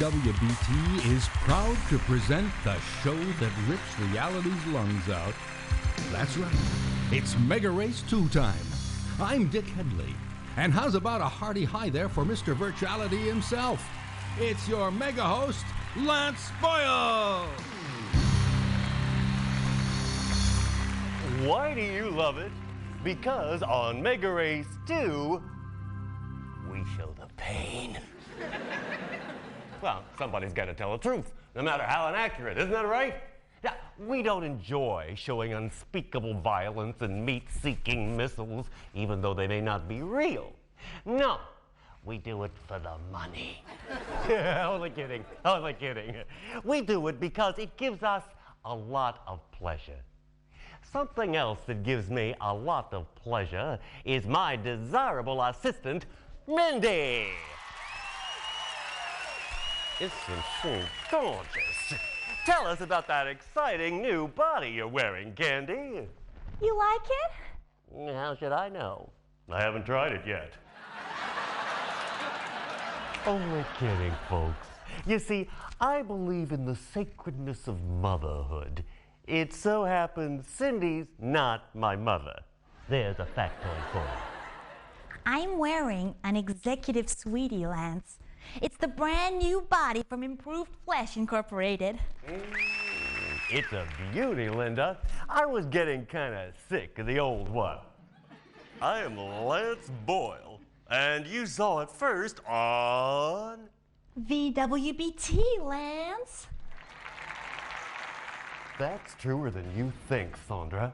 WBT is proud to present the show that rips reality's lungs out. That's right, it's Megarace 2 time. I'm Dick Headley, and how's about a hearty hi there for Mr. Virtuality himself? It's your mega host, Lance Boyle! Why do you love it? Because on Megarace 2, we show the pain. Well, somebody's got to tell the truth, no matter how inaccurate, isn't that right? Now, we don't enjoy showing unspeakable violence and meat-seeking missiles, even though they may not be real. No, we do it for the money. Only kidding, only kidding. We do it because it gives us a lot of pleasure. Something else that gives me a lot of pleasure is my desirable assistant, Mindy. Isn't she gorgeous? Tell us about that exciting new body you're wearing, Candy. You like it? How should I know? I haven't tried it yet. Only kidding, folks. You see, I believe in the sacredness of motherhood. It so happens Cindy's not my mother. There's a factoid for you. I'm wearing an executive sweetie, Lance. It's the brand new body from Improved Flesh Incorporated. It's a beauty, Linda. I was getting kind of sick of the old one. I am Lance Boyle, and you saw it first on... VWBT, Lance. That's truer than you think, Sandra.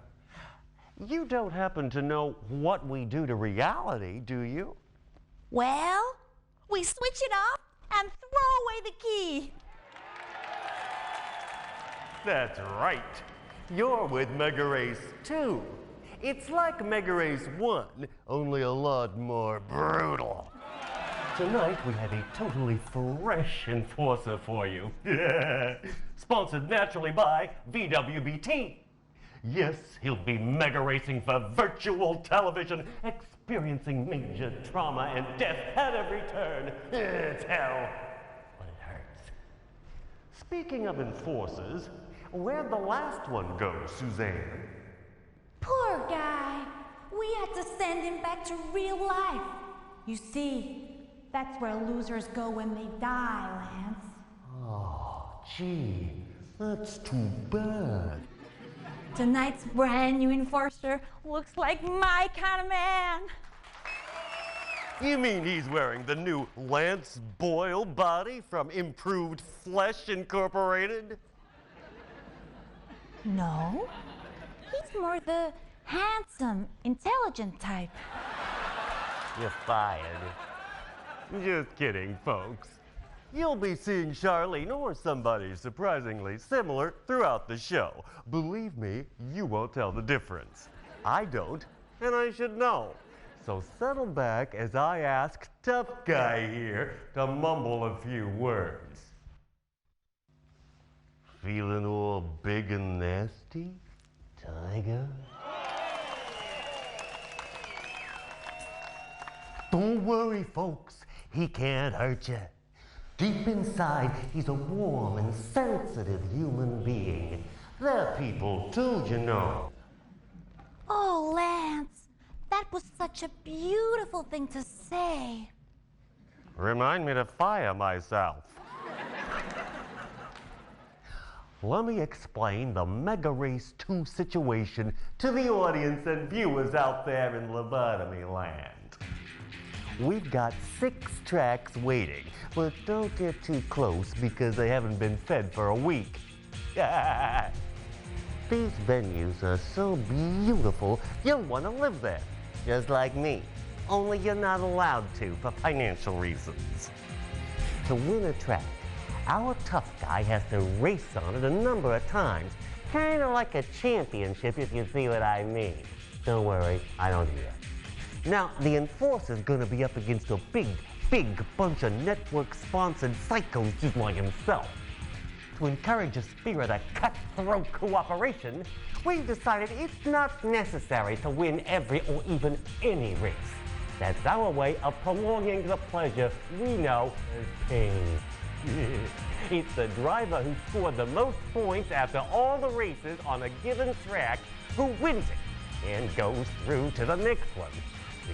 You don't happen to know what we do to reality, do you? Well, we switch it off and throw away the key. That's right. You're with Megarace 2. It's like Megarace 1, only a lot more brutal. Tonight, we have a totally fresh enforcer for you. Sponsored naturally by VWBT. Yes, he'll be mega racing for virtual television, experiencing major trauma and death at every turn. It's hell, but it hurts. Speaking of enforcers, where'd the last one go, Suzanne? Poor guy. We had to send him back to real life. You see, that's where losers go when they die, Lance. Oh, gee, that's too bad. Tonight's brand new enforcer looks like my kind of man. You mean he's wearing the new Lance Boyle body from Improved Flesh Incorporated? No, he's more the handsome, intelligent type. You're fired. Just kidding, folks. You'll be seeing Charlene or somebody surprisingly similar throughout the show. Believe me, you won't tell the difference. I don't, and I should know. So settle back as I ask Tough Guy here to mumble a few words. Feeling all big and nasty, Tiger? Don't worry, folks. He can't hurt you. Deep inside, he's a warm and sensitive human being. They're people too, you know. Oh, Lance, that was such a beautiful thing to say. Remind me to fire myself. Let me explain the Megarace 2 situation to the audience and viewers out there in lobotomy land. We've got 6 tracks waiting, but don't get too close because they haven't been fed for a week. These venues are so beautiful, you'll want to live there, just like me. Only you're not allowed to for financial reasons. To win a track, our tough guy has to race on it a number of times, kind of like a championship, if you see what I mean. Don't worry, I don't either. Now, the enforcer's gonna be up against a big bunch of network-sponsored psychos just like himself. To encourage a spirit of cutthroat cooperation, we've decided it's not necessary to win every or even any race. That's our way of prolonging the pleasure we know as pain. It's the driver who scored the most points after all the races on a given track who wins it and goes through to the next one.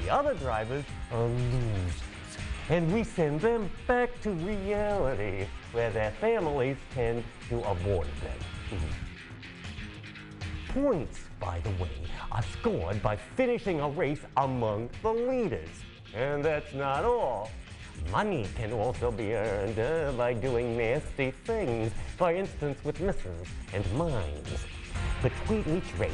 The other drivers are losers, and we send them back to reality, where their families tend to avoid them. Points, by the way, are scored by finishing a race among the leaders. And that's not all. Money can also be earned by doing nasty things, for instance with missiles and mines. Between each race,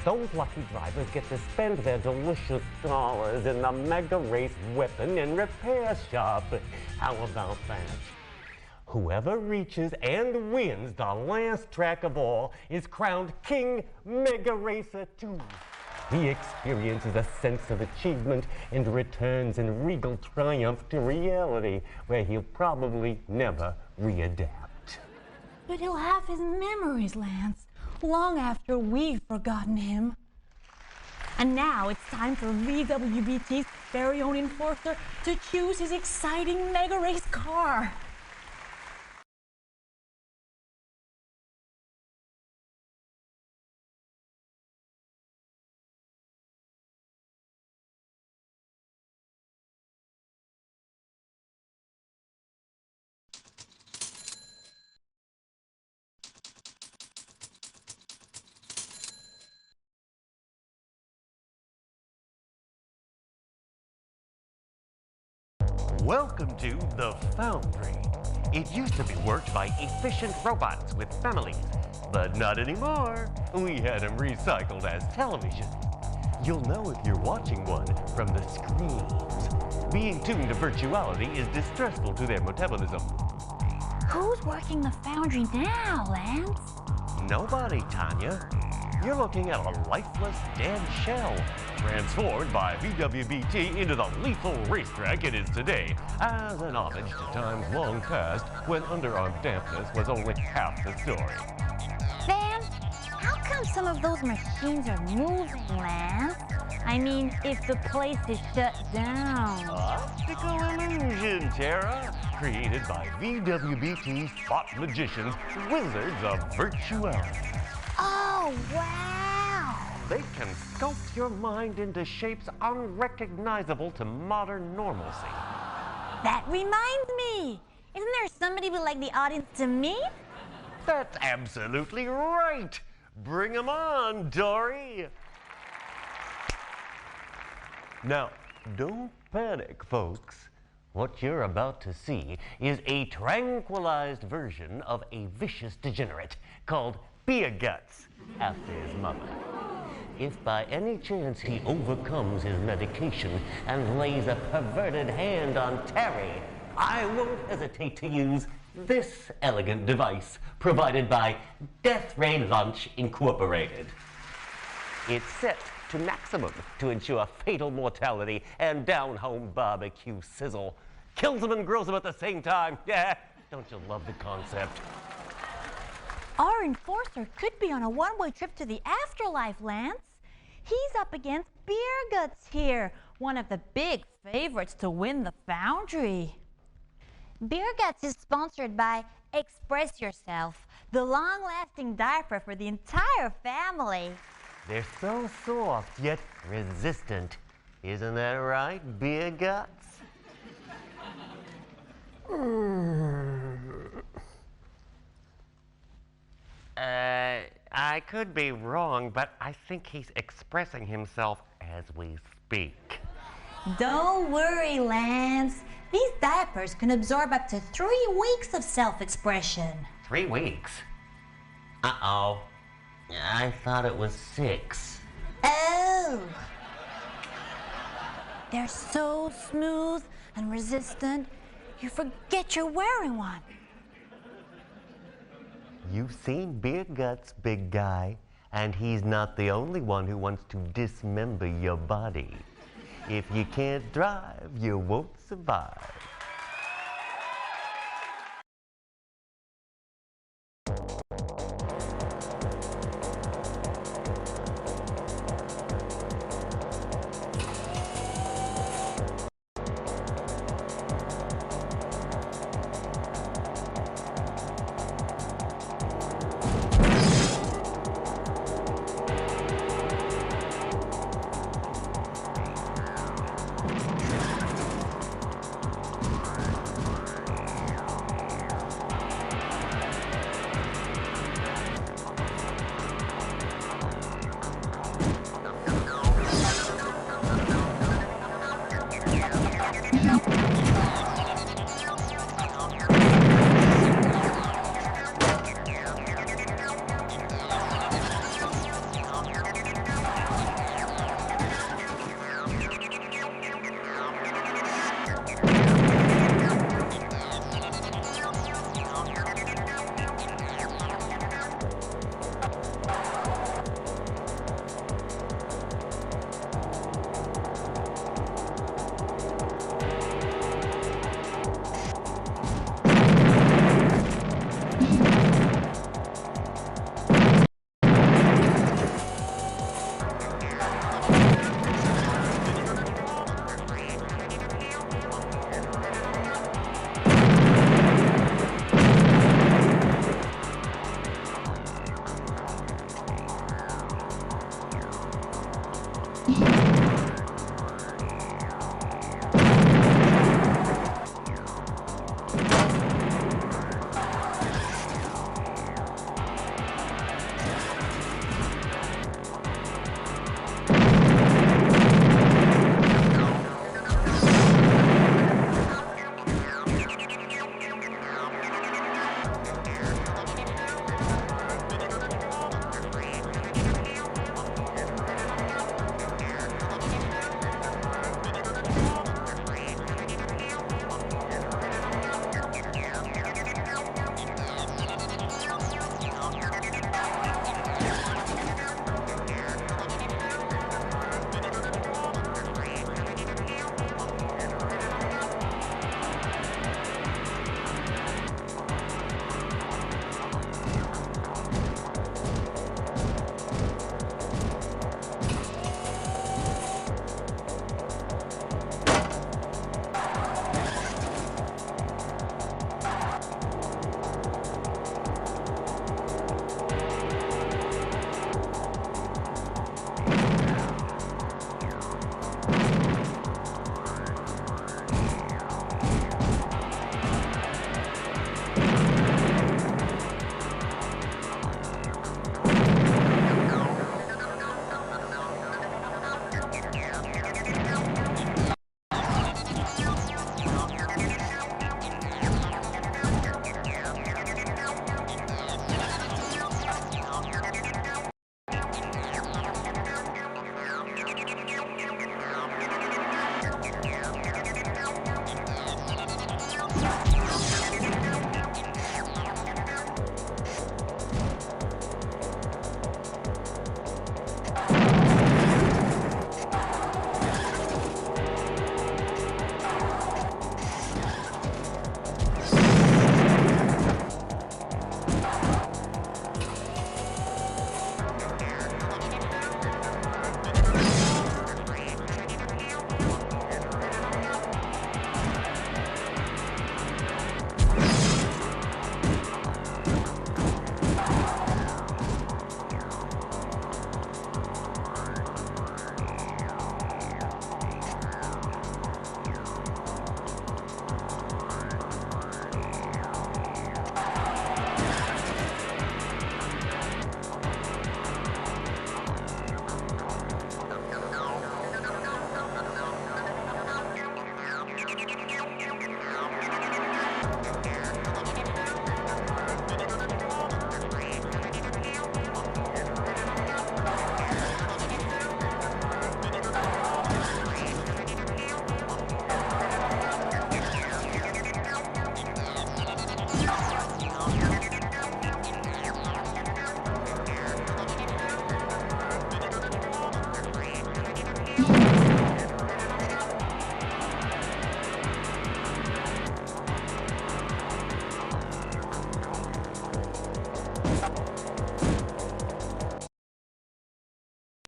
those lucky drivers get to spend their delicious dollars in the Megarace weapon and repair shop. How about that? Whoever reaches and wins the last track of all is crowned King Megaracer 2. He experiences a sense of achievement and returns in regal triumph to reality, where he'll probably never readapt. But he'll have his memories, Lance, long after we've forgotten him. And now it's time for VWBT's very own enforcer to choose his exciting Megarace car. Welcome to the Foundry. It used to be worked by efficient robots with families, but not anymore. We had them recycled as television. You'll know if you're watching one from the screens. Being tuned to virtuality is distressful to their metabolism. Who's working the Foundry now, Lance? Nobody, Tanya. You're looking at a lifeless, dead shell, transformed by VWBT into the lethal racetrack it is today, as an homage to times long past when underarm dampness was only half the story. Van, how come some of those machines are moving, Lance? I mean, if the place is shut down. Optical illusion, Tara, created by VWBT's thought magicians, wizards of virtuality. Oh, wow! They can sculpt your mind into shapes unrecognizable to modern normalcy. That reminds me! Isn't there somebody we'd like the audience to meet? That's absolutely right! Bring 'em on, Dory! Now, don't panic, folks. What you're about to see is a tranquilized version of a vicious degenerate called Beer Guts, after his mother. If by any chance he overcomes his medication and lays a perverted hand on Terry, I won't hesitate to use this elegant device provided by Death Ray Lunch Incorporated. It's set to maximum to ensure fatal mortality and down-home barbecue sizzle. Kills them and grills them at the same time. Yeah, don't you love the concept? Our enforcer could be on a one-way trip to the afterlife, Lance. He's up against Beer Guts here, one of the big favorites to win the Foundry. Beer Guts is sponsored by Express Yourself, the long-lasting diaper for the entire family. They're so soft, yet resistant. Isn't that right, Beer Guts? I could be wrong, but I think he's expressing himself as we speak. Don't worry, Lance. These diapers can absorb up to 3 weeks of self-expression. 3 weeks? Uh-oh. I thought it was 6. Oh! They're so smooth and resistant, you forget you're wearing one. You've seen Beer Guts, big guy, and he's not the only one who wants to dismember your body. If you can't drive, you won't survive.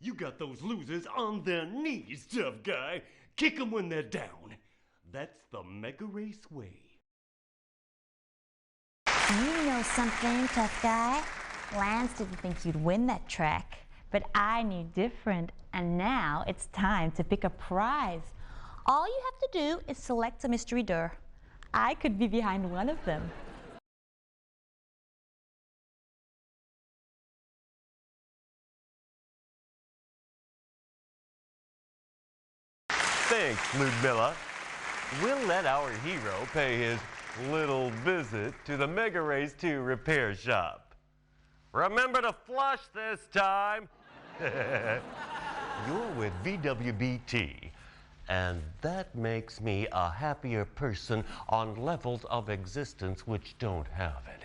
You got those losers on their knees, tough guy. Kick them when they're down. That's the Megarace way. You know something, tough guy? Lance didn't think you'd win that track, but I knew different, and now it's time to pick a prize. All you have to do is select a mystery door. I could be behind one of them. Thanks, Ludmilla. We'll let our hero pay his little visit to the Megarace 2 repair shop. Remember to flush this time. You're with VWBT, and that makes me a happier person on levels of existence which don't have any.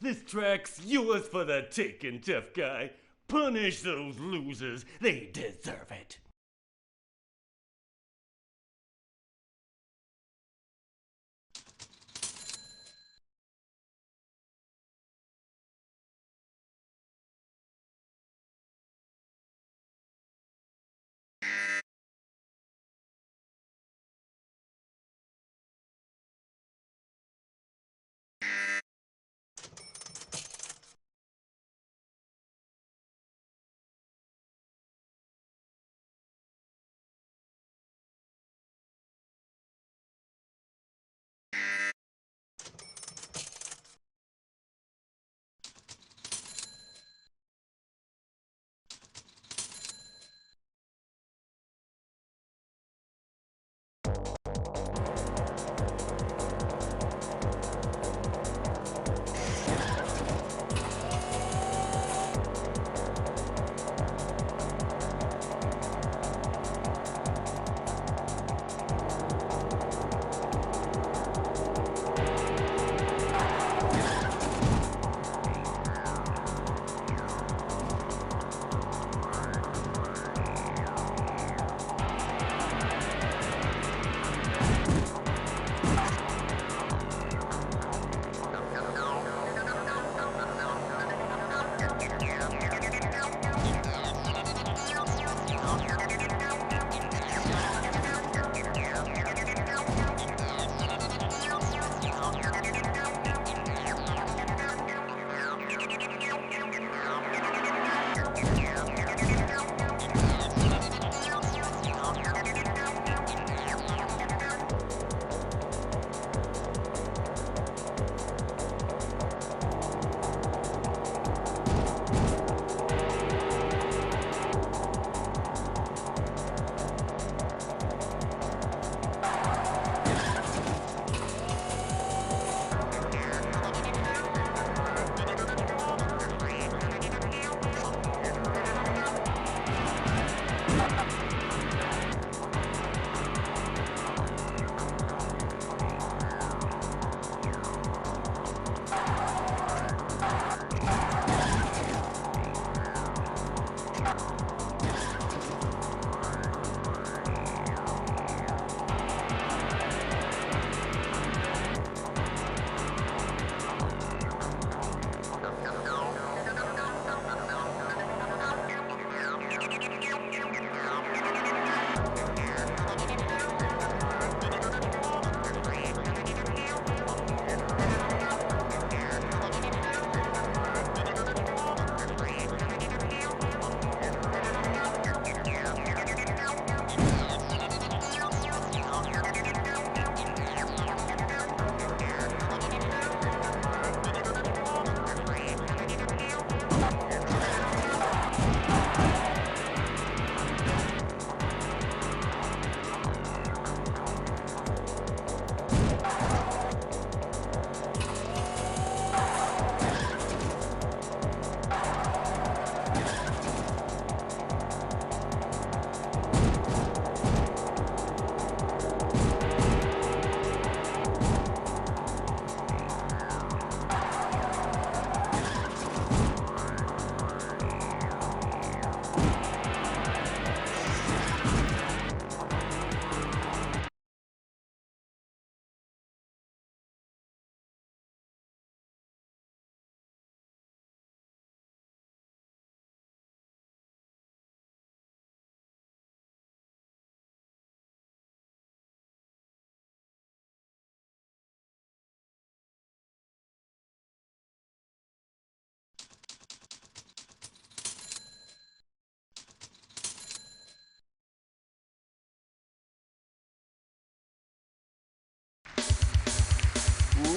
This track's yours for the taking, tough guy. Punish those losers. They deserve it.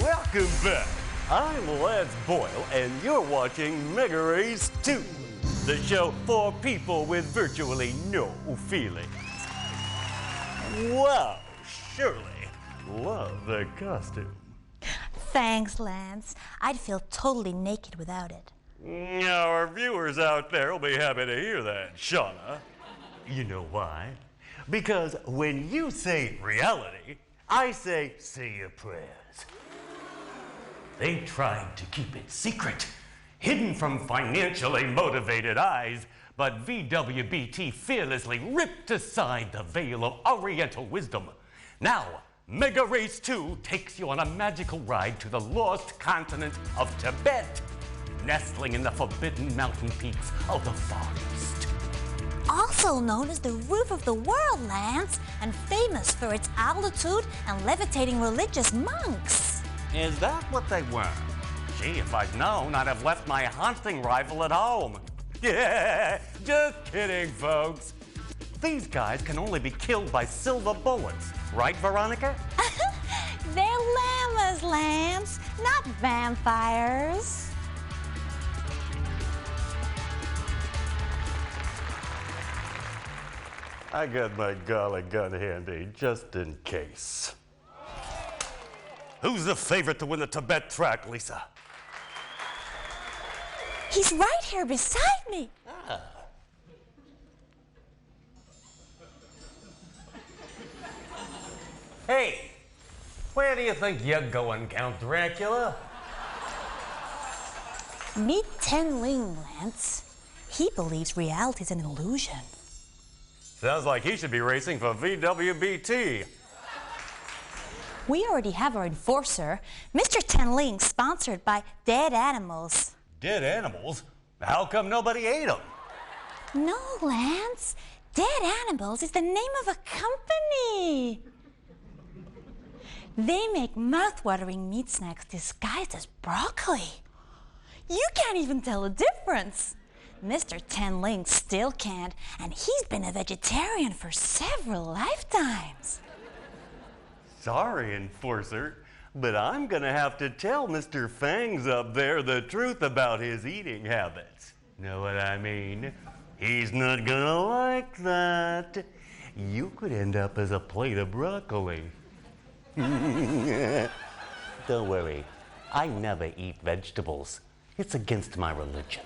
Welcome back. I'm Lance Boyle, and you're watching Megarace 2, the show for people with virtually no feelings. Wow, Shirley, love the costume. Thanks, Lance. I'd feel totally naked without it. Our viewers out there will be happy to hear that, Shauna. You know why? Because when you say reality, I say your prayers. They tried to keep it secret, hidden from financially motivated eyes, but VWBT fearlessly ripped aside the veil of Oriental wisdom. Now, Megarace 2 takes you on a magical ride to the lost continent of Tibet, nestling in the forbidden mountain peaks of the Far East. Also known as the roof of the world, Lance, and famous for its altitude and levitating religious monks. Is that what they were? Gee, if I'd known, I'd have left my hunting rifle at home. Yeah, just kidding, folks. These guys can only be killed by silver bullets, right, Veronica? They're llamas, Lance, not vampires. I got my golly gun handy, just in case. Who's the favorite to win the Tibet track, Lisa? He's right here beside me. Hey, where do you think you're going, Count Dracula? Meet Ten Ling, Lance. He believes reality's an illusion. Sounds like he should be racing for VWBT. We already have our enforcer, Mr. Ten Ling, sponsored by Dead Animals. Dead animals? How come nobody ate them? No, Lance. Dead Animals is the name of a company. They make mouth-watering meat snacks disguised as broccoli. You can't even tell the difference. Mr. Ten Ling still can't, and he's been a vegetarian for several lifetimes. Sorry, Enforcer, but I'm gonna have to tell Mr. Fangs up there the truth about his eating habits. Know what I mean? He's not gonna like that. You could end up as a plate of broccoli. Don't worry, I never eat vegetables. It's against my religion.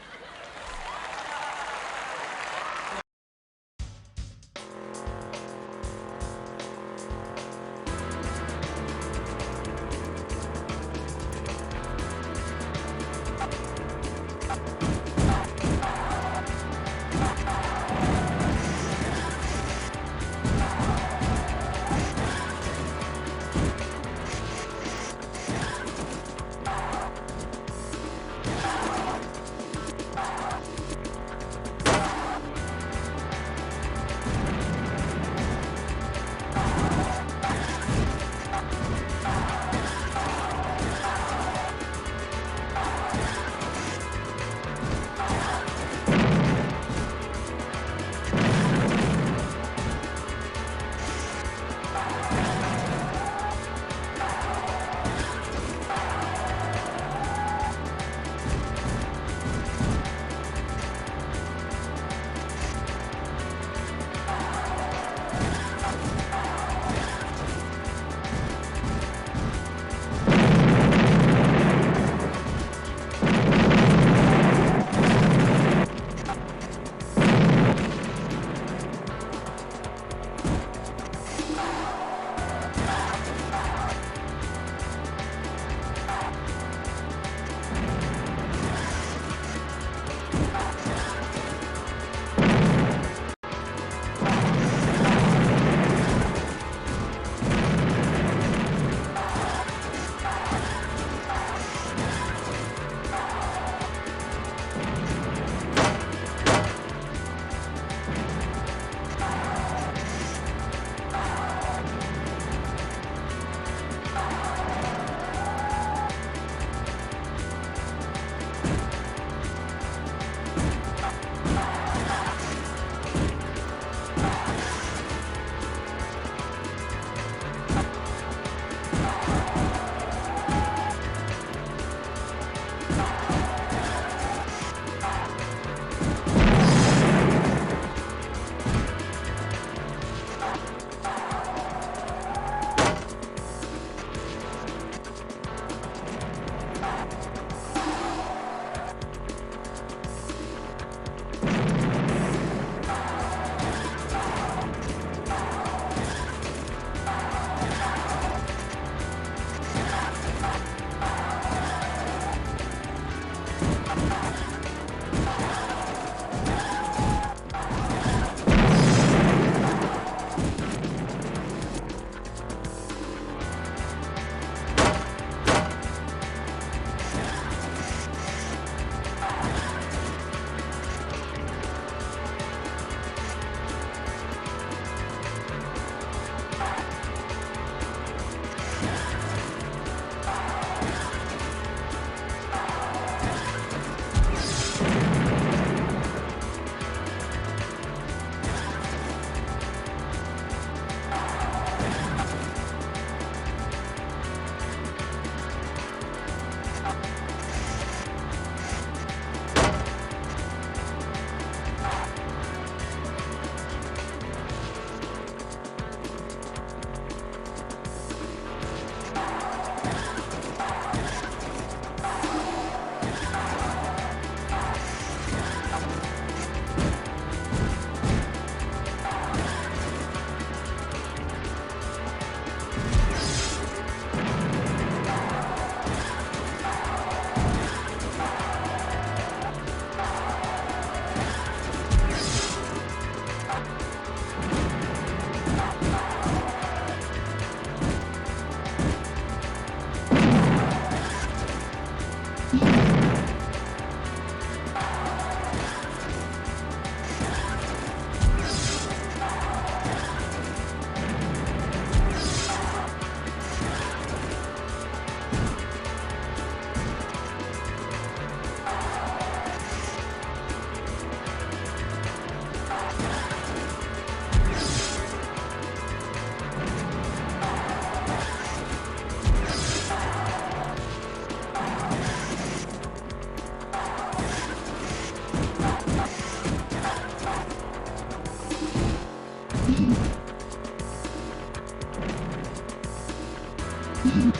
You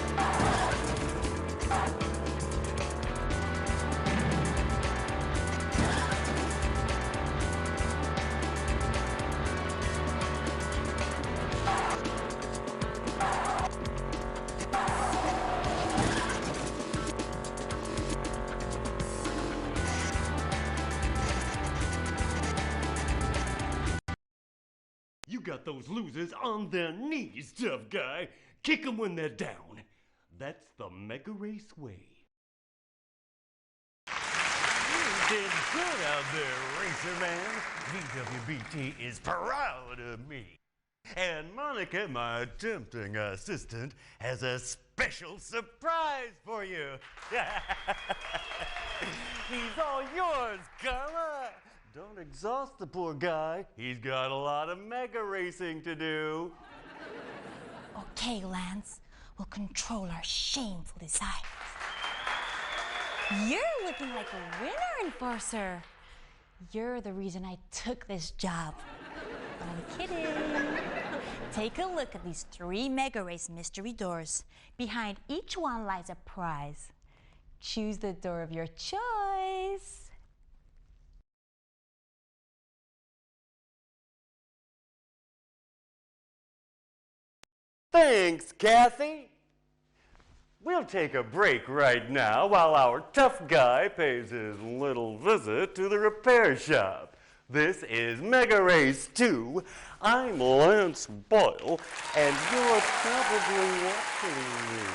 got those losers on their knees, tough guy. Kick them when they're down. That's the Megarace way. You did good out there, Racer Man. VWBT is proud of me. And Monica, my tempting assistant, has a special surprise for you. He's all yours, Carla. Don't exhaust the poor guy. He's got a lot of mega racing to do. Okay, Lance, we'll control our shameful desires. You're looking like a winner, Enforcer. You're the reason I took this job. Only kidding. Take a look at these 3 Megarace mystery doors. Behind each one lies a prize. Choose the door of your choice. Thanks, Kathy. We'll take a break right now while our tough guy pays his little visit to the repair shop. This is Megarace 2. I'm Lance Boyle, and you're probably watching me.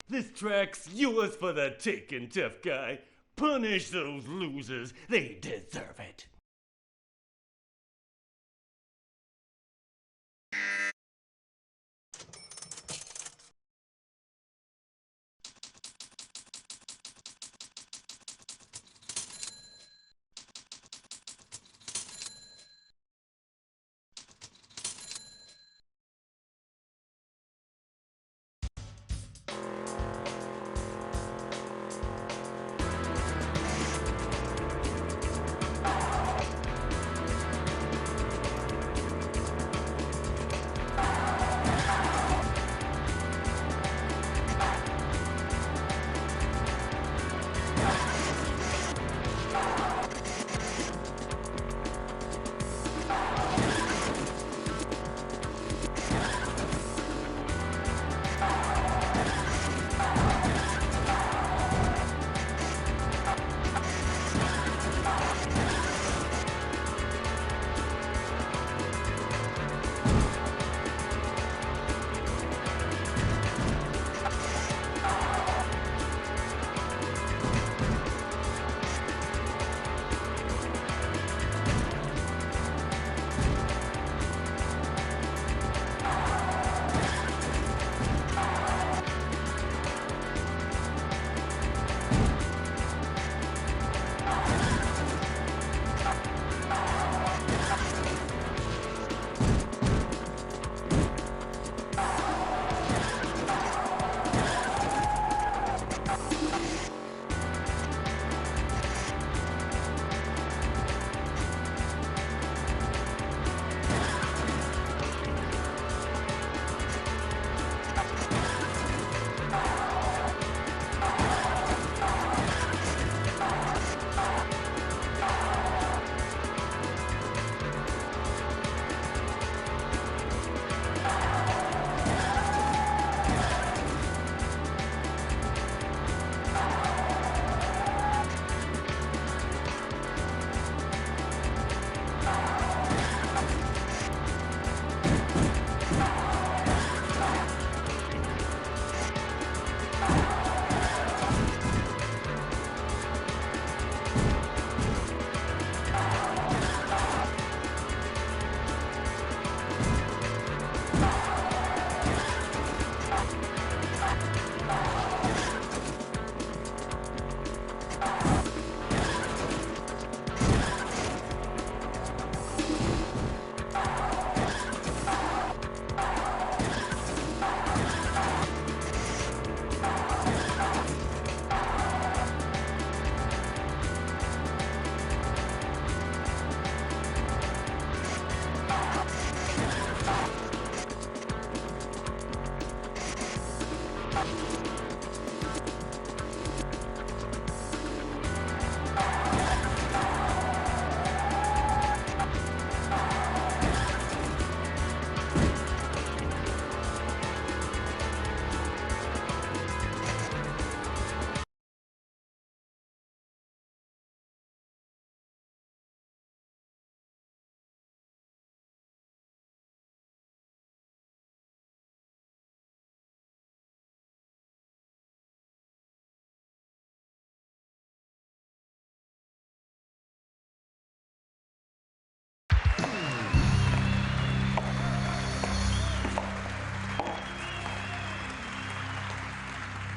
This track's yours for the taking, tough guy. Punish those losers. They deserve it.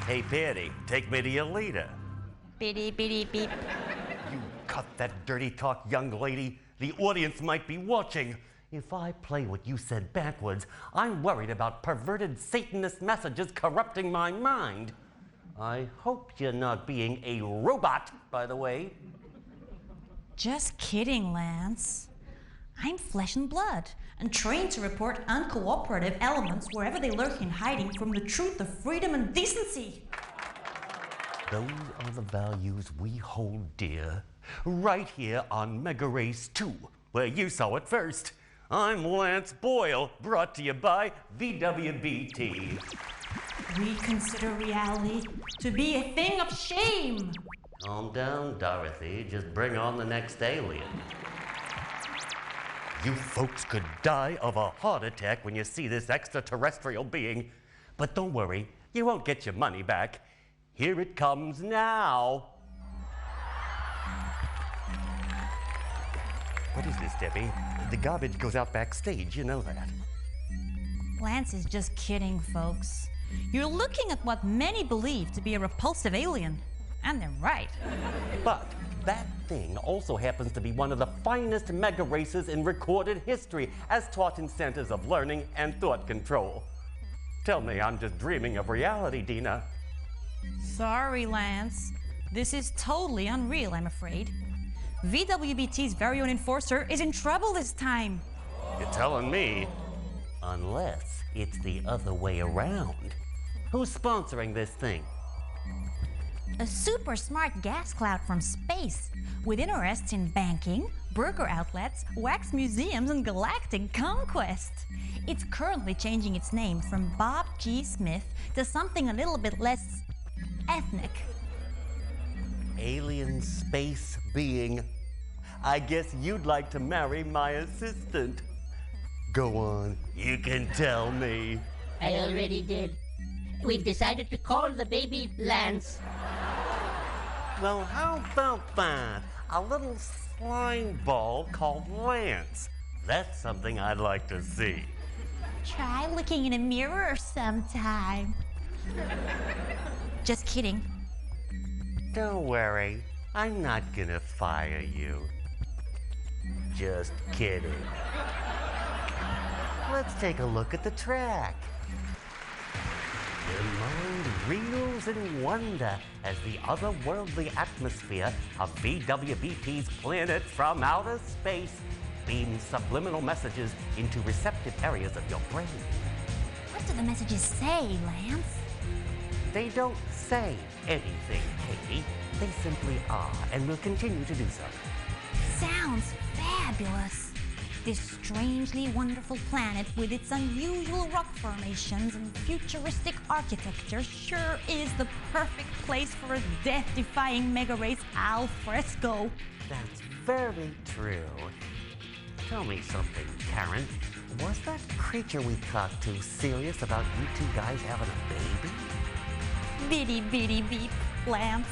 Hey, Patty, take me to your leader. Beep, beep, beep. You cut that dirty talk, young lady. The audience might be watching. If I play what you said backwards, I'm worried about perverted Satanist messages corrupting my mind. I hope you're not being a robot, by the way. Just kidding, Lance. I'm flesh and blood, and trained to report uncooperative elements wherever they lurk in hiding from the truth of freedom and decency. Those are the values we hold dear, right here on Megarace 2, where you saw it first. I'm Lance Boyle, brought to you by VWBT. We consider reality to be a thing of shame. Calm down, Dorothy. Just bring on the next alien. You folks could die of a heart attack when you see this extraterrestrial being. But don't worry, you won't get your money back. Here it comes now. What is this, Debbie? The garbage goes out backstage, you know that. Lance is just kidding, folks. You're looking at what many believe to be a repulsive alien. And they're right. But that thing also happens to be one of the finest mega races in recorded history, as taught in centers of learning and thought control. Tell me I'm just dreaming of reality, Dina. Sorry, Lance. This is totally unreal, I'm afraid. VWBT's very own enforcer is in trouble this time. You're telling me? Unless it's the other way around. Who's sponsoring this thing? A super smart gas cloud from space with interests in banking, burger outlets, wax museums, and galactic conquest. It's currently changing its name from Bob G. Smith to something a little bit less ethnic. Alien space being. I guess you'd like to marry my assistant. Go on, you can tell me. I already did. We've decided to call the baby Lance. Well, how about that? A little slime ball called Lance. That's something I'd like to see. Try looking in a mirror sometime. Just kidding. Don't worry, I'm not gonna fire you. Just kidding. Let's take a look at the track. Your mind reels in wonder as the otherworldly atmosphere of VWBT's planet from outer space beams subliminal messages into receptive areas of your brain. What do the messages say, Lance? They don't say anything, Katie. They simply are, and will continue to do so. Sounds fabulous. This strangely wonderful planet with its unusual rock formations and futuristic architecture sure is the perfect place for a death-defying mega race al fresco. That's very true. Tell me something, Karen. Was that creature we talked to serious about you two guys having a baby? Bitty bitty beep, Lance.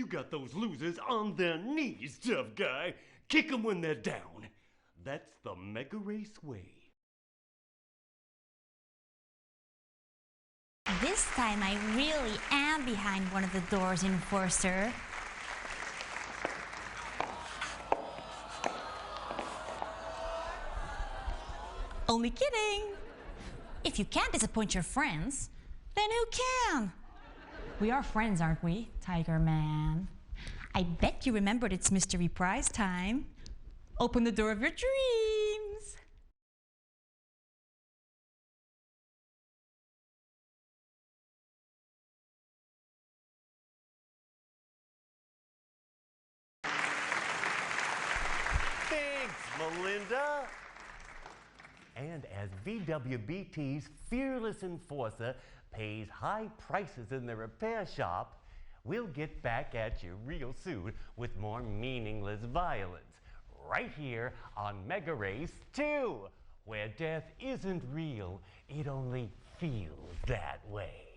You got those losers on their knees, tough guy. Kick them when they're down. That's the Megarace way. This time I really am behind one of the doors, Enforcer. Only kidding. If you can't disappoint your friends, then who can? We are friends, aren't we, Tiger Man? I bet you remembered it's mystery prize time. Open the door of your dreams. Thanks, Melinda. And as VWBT's fearless enforcer pays high prices in the repair shop, we'll get back at you real soon with more meaningless violence. Right here on Megarace 2, where death isn't real, it only feels that way.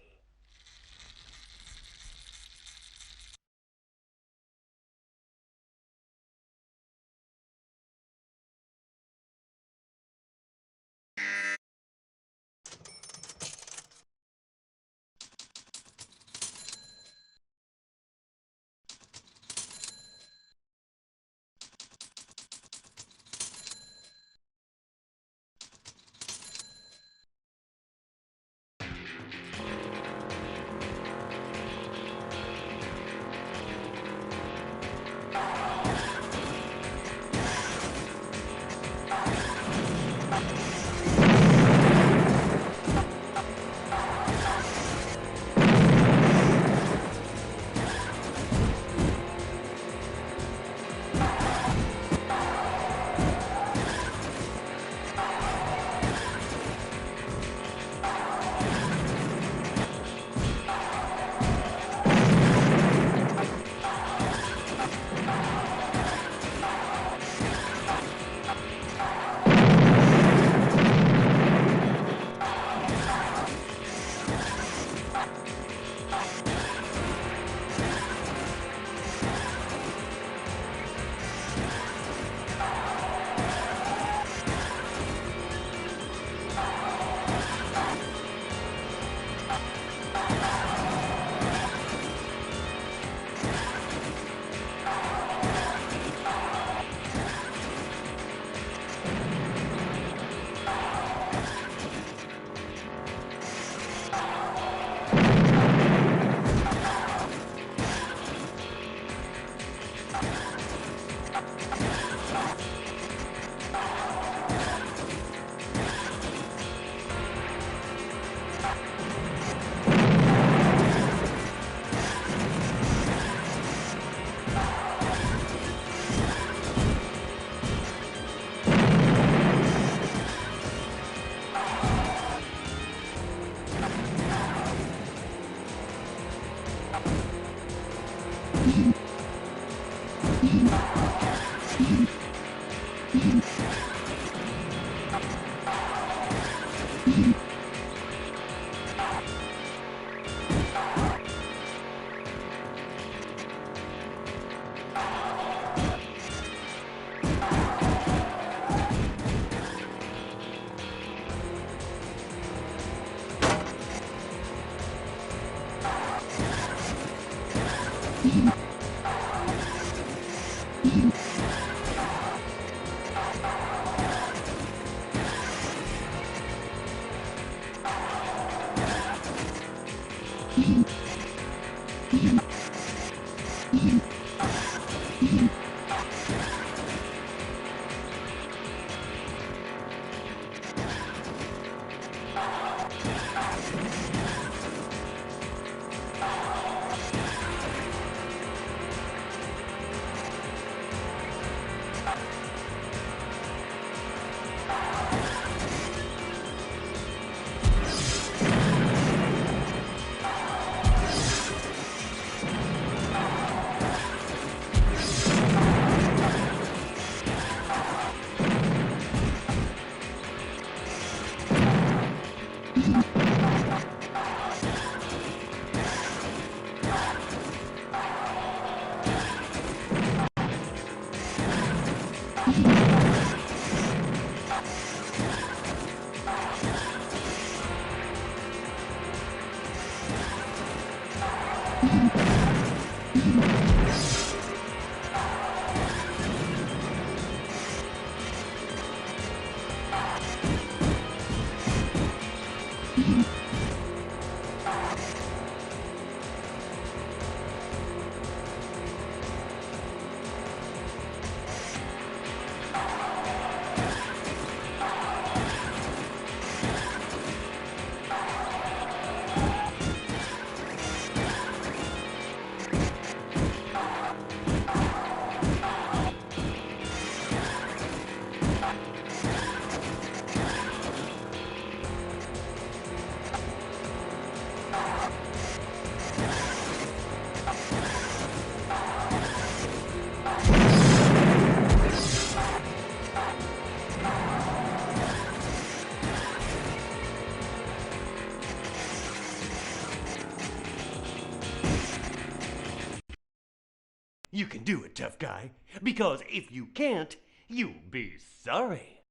You can do it, tough guy. Because if you can't, you'll be sorry.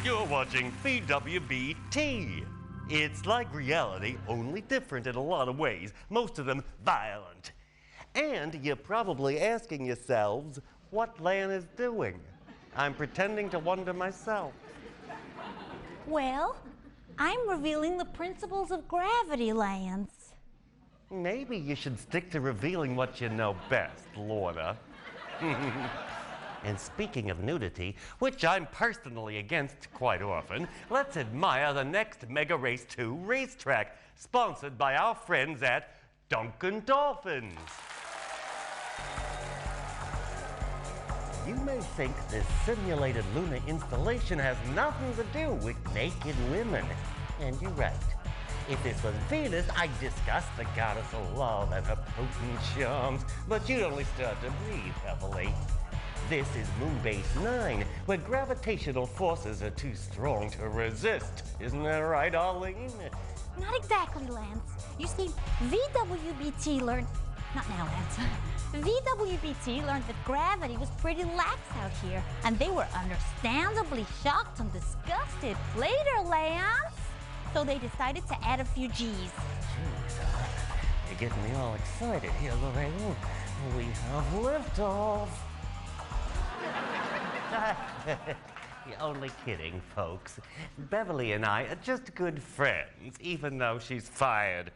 You're watching VWBT. It's like reality, only different in a lot of ways, most of them violent. And you're probably asking yourselves what Lan is doing. I'm pretending to wonder myself. Well, I'm revealing the principles of gravity, Lance. Maybe you should stick to revealing what you know best, Lorna. And speaking of nudity, which I'm personally against quite often, let's admire the next Megarace 2 racetrack, sponsored by our friends at Dunkin' Dolphins. You may think this simulated lunar installation has nothing to do with naked women. And you're right. If this was Venus, I'd discuss the goddess of love and her potent charms, but you'd only start to breathe heavily. This is Moonbase 9, where gravitational forces are too strong to resist. Isn't that right, Arlene? Not exactly, Lance. You see, VWBT learned... Not now, Lance. VWBT learned that gravity was pretty lax out here, and they were understandably shocked and disgusted. Later, Lance! So they decided to add a few G's. Jeez, You're getting me all excited here, Lorraine. We have liftoff. You're only kidding, folks. Beverly and I are just good friends, even though she's fired.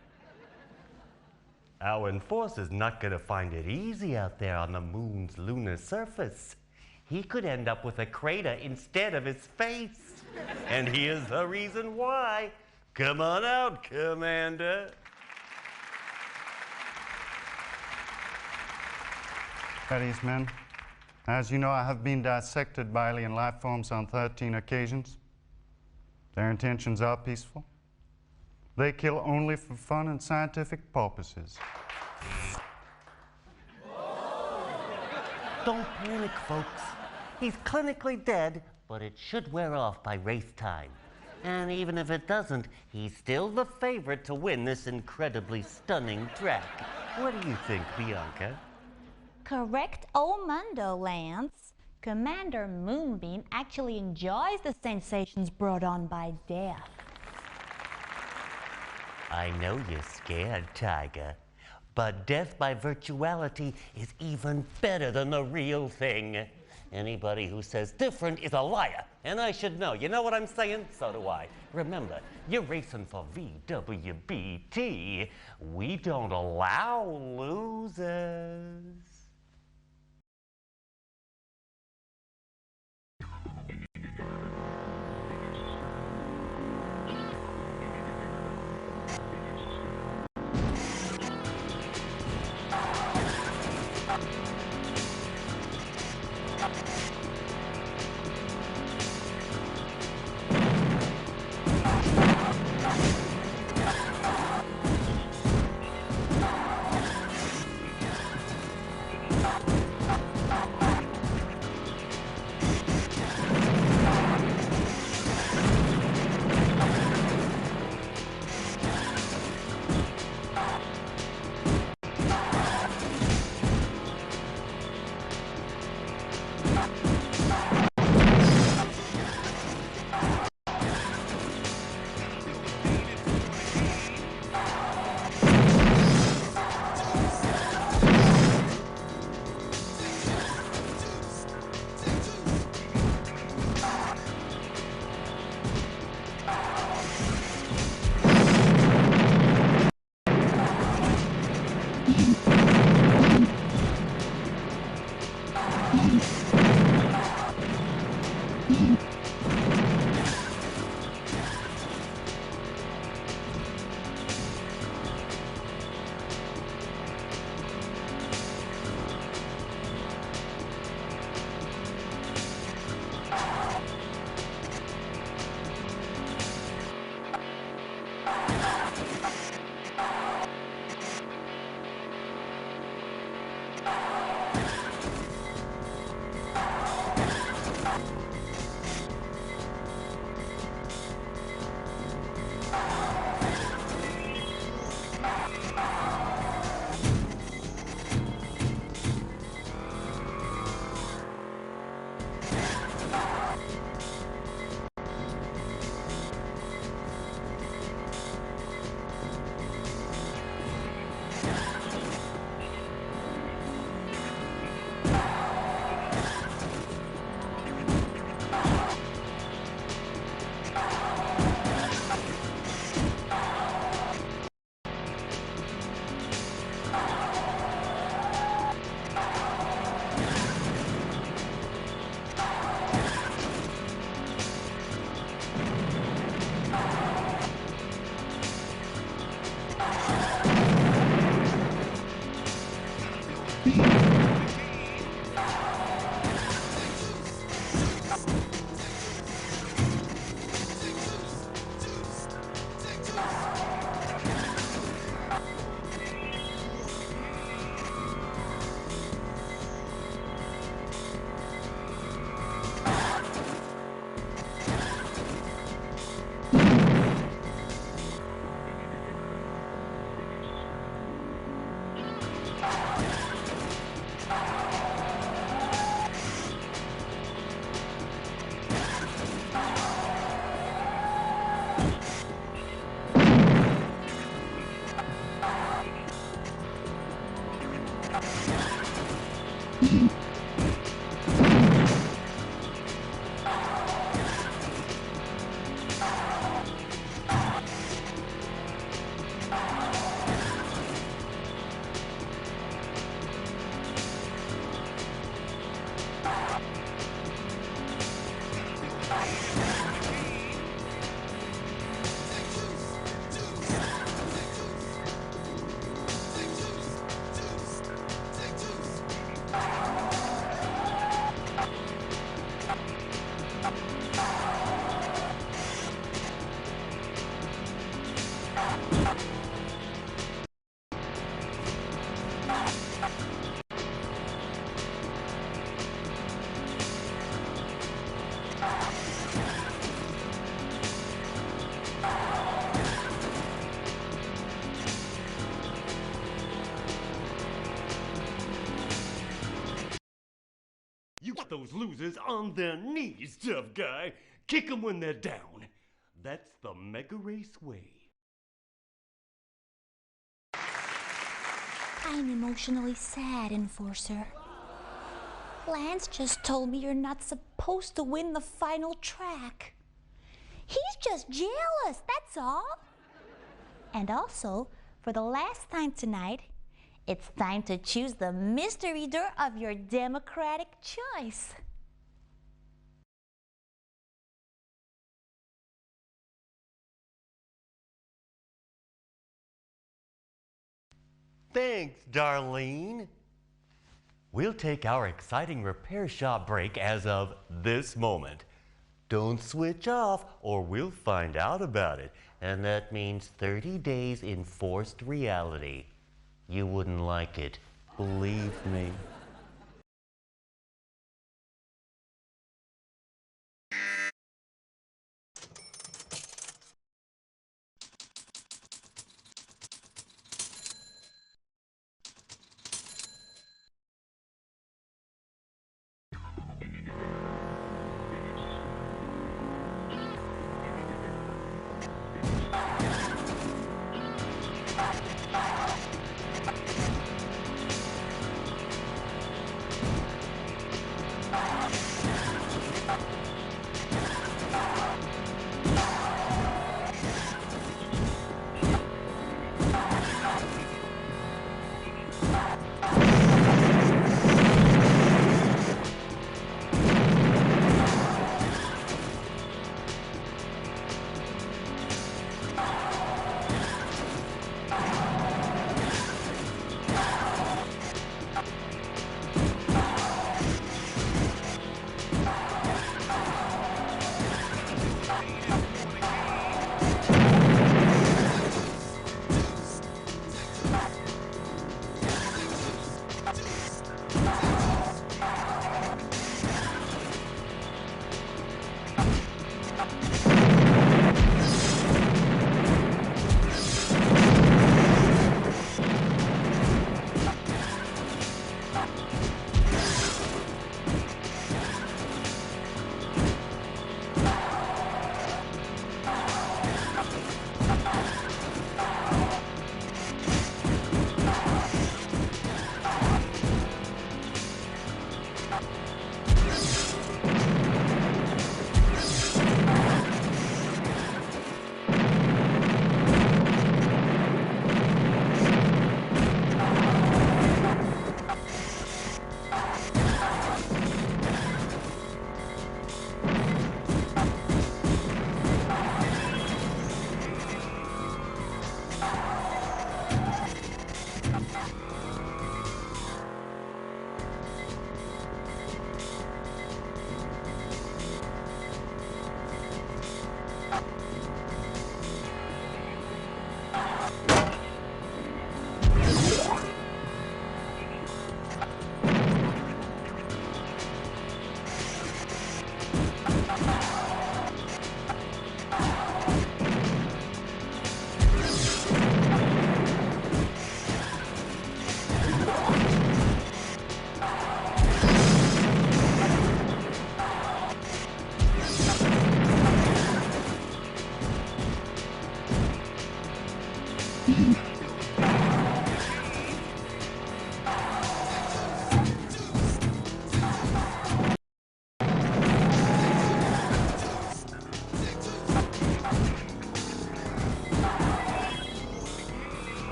Our enforcer's not gonna find it easy out there on the moon's lunar surface. He could end up with a crater instead of his face. And here's the reason why. Come on out, Commander. At East, men. As you know, I have been dissected by alien life forms on 13 occasions. Their intentions are peaceful. They kill only for fun and scientific purposes. Don't panic, folks. He's clinically dead, but it should wear off by race time. And even if it doesn't, he's still the favorite to win this incredibly stunning track. What do you think, Bianca? Correct, oh mundo, Lance. Commander Moonbeam actually enjoys the sensations brought on by death. I know you're scared, Tiger, but death by virtuality is even better than the real thing. Anybody who says different is a liar, and I should know. You know what I'm saying? So do I. Remember, you're racing for VWBT. We don't allow losers. Get those losers on their knees, tough guy. Kick them when they're down. That's the Megarace way. I'm emotionally sad, Enforcer. Lance just told me you're not supposed to win the final track. He's just jealous, that's all. And also, for the last time tonight, it's time to choose the mystery door of your democratic choice. Thanks, Darlene. We'll take our exciting repair shop break as of this moment. Don't switch off or we'll find out about it. And that means 30 days in forced reality. You wouldn't like it, believe me.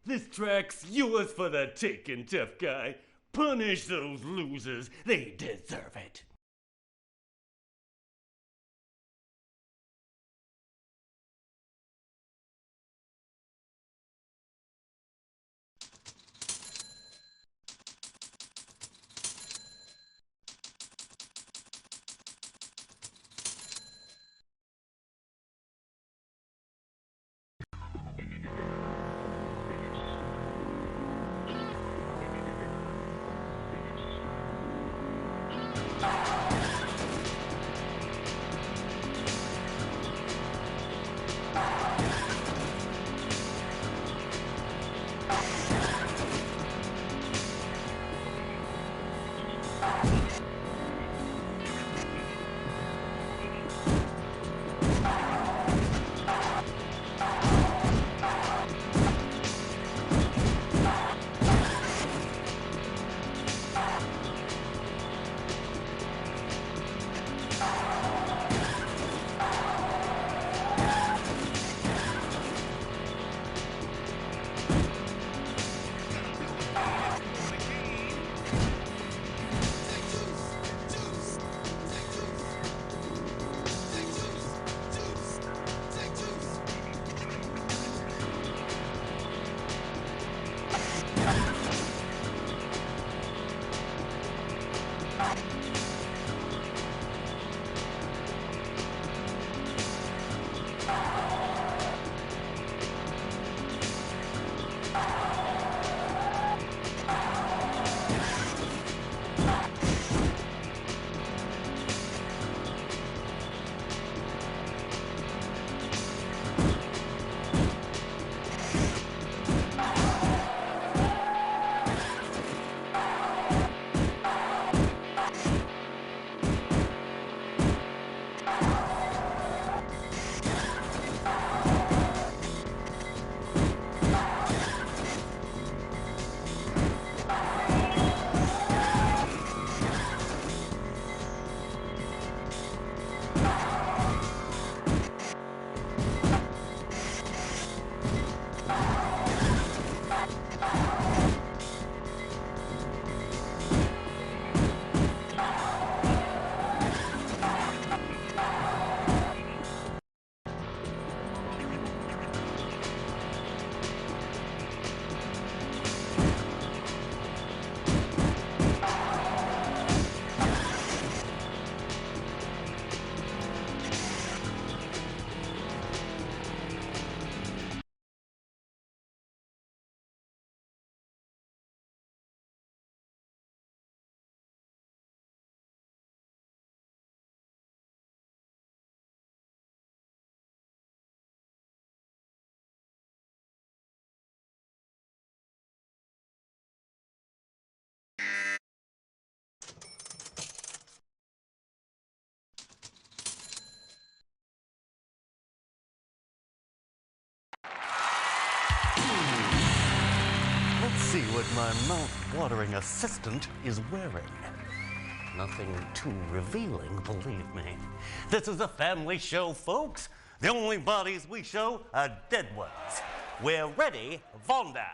This track's yours for the taking, tough guy. Punish those losers. They deserve it. Let's see what my mouth-watering assistant is wearing. Nothing too revealing, believe me. This is a family show, folks. The only bodies we show are dead ones. We're ready, Vonda.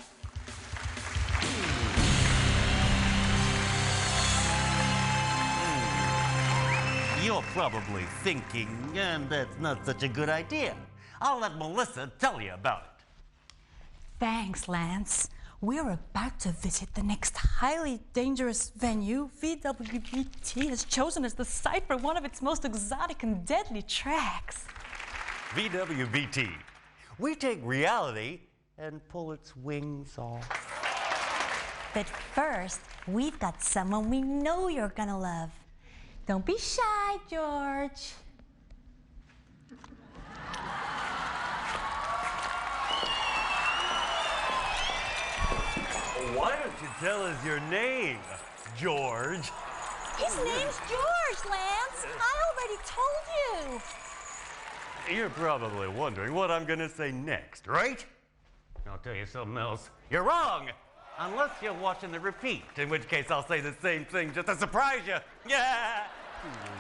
You're probably thinking, that's not such a good idea. I'll let Melissa tell you about it. Thanks, Lance. We're about to visit the next highly dangerous venue VWBT has chosen as the site for one of its most exotic and deadly tracks. VWBT. We take reality and pull its wings off. But first, we've got someone we know you're gonna love. Don't be shy, George. Why don't you tell us your name, George? His name's George, Lance. I already told you. You're probably wondering what I'm gonna say next, right? I'll tell you something else. You're wrong! Unless you're watching the repeat, in which case I'll say the same thing just to surprise you. Yeah!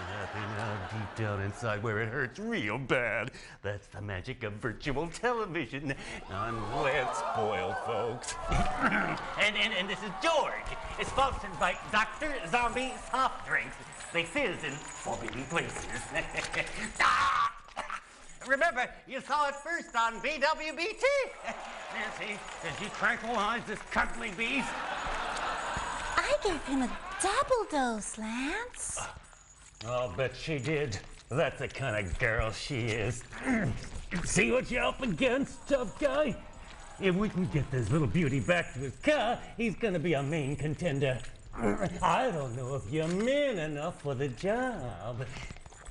Happy now, deep down inside where it hurts real bad. That's the magic of virtual television. I'm Lance Boyle, folks. and this is George. It's sponsored by Dr. Zombie Soft Drinks. They fizz in forbidden places. Remember, you saw it first on VWBT. Nancy, did you tranquilize this cuddly beast? I gave him a double dose, Lance. I'll bet she did. That's the kind of girl she is. See what you're up against, tough guy? If we can get this little beauty back to his car, he's gonna be a main contender. I don't know if you're man enough for the job.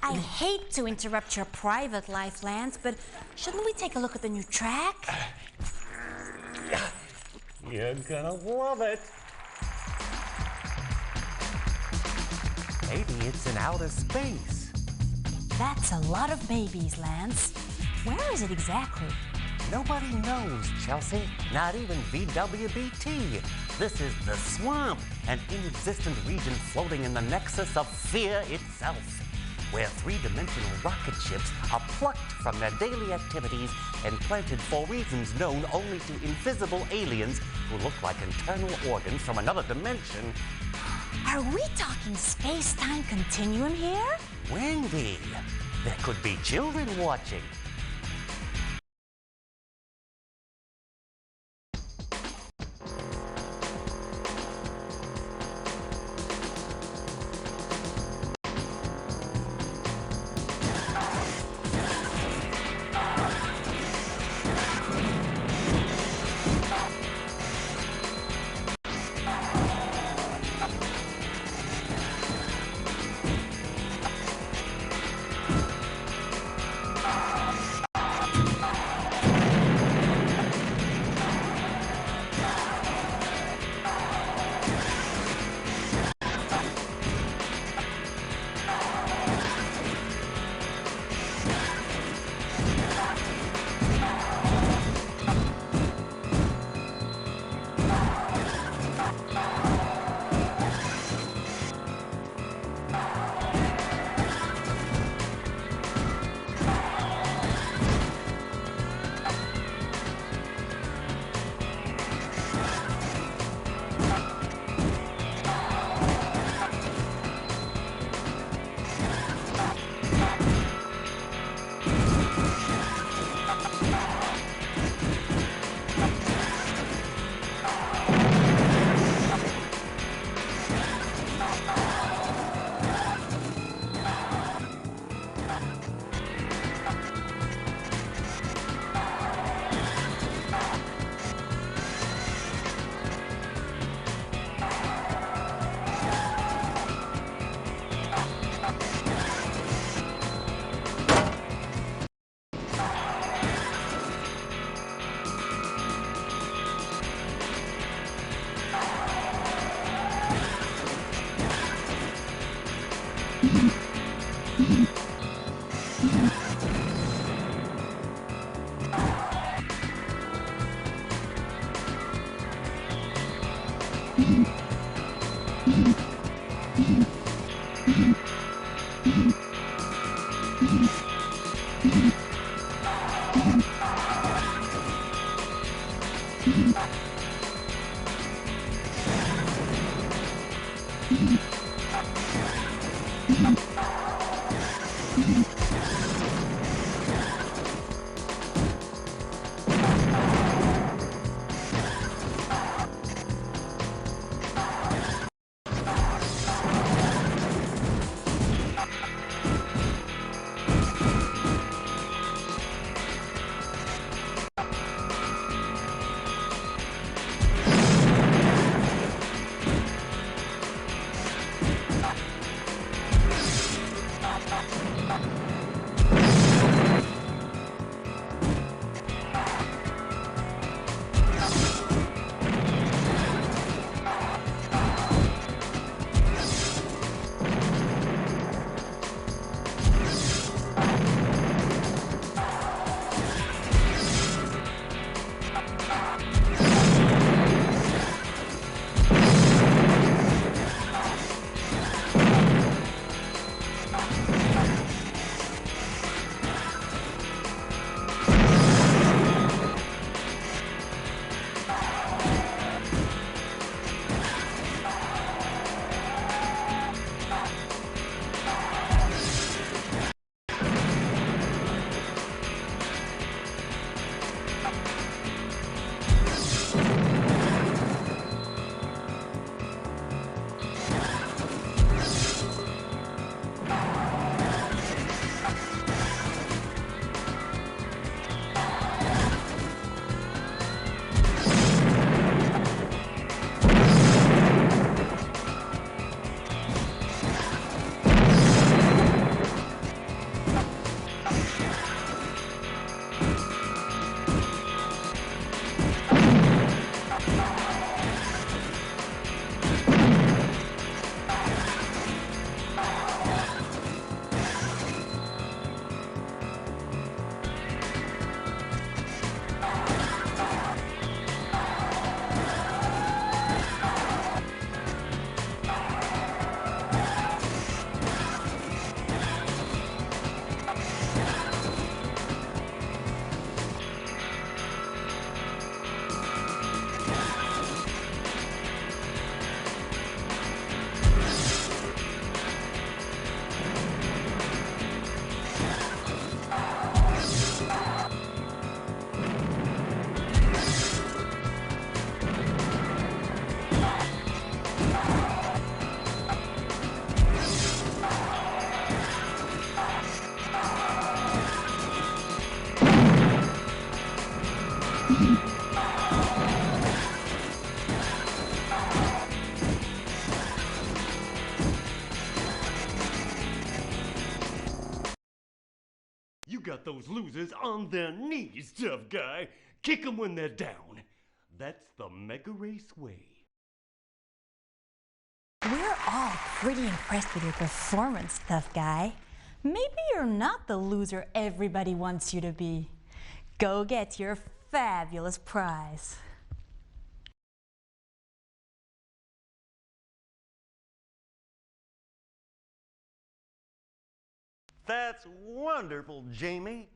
I hate to interrupt your private life, Lance, but shouldn't we take a look at the new track? You're gonna love it. Maybe it's in outer space. That's a lot of babies, Lance. Where is it exactly? Nobody knows, Chelsea. Not even VWBT. This is the swamp, an inexistent region floating in the nexus of fear itself, where three-dimensional rocket ships are plucked from their daily activities and planted for reasons known only to invisible aliens who look like internal organs from another dimension. Are we talking space-time continuum here? Wendy, there could be children watching. out those losers on their knees, tough guy. Kick them when they're down. That's the Megarace way. We're all pretty impressed with your performance, tough guy. Maybe you're not the loser everybody wants you to be. Go get your fabulous prize. That's wonderful, Jamie.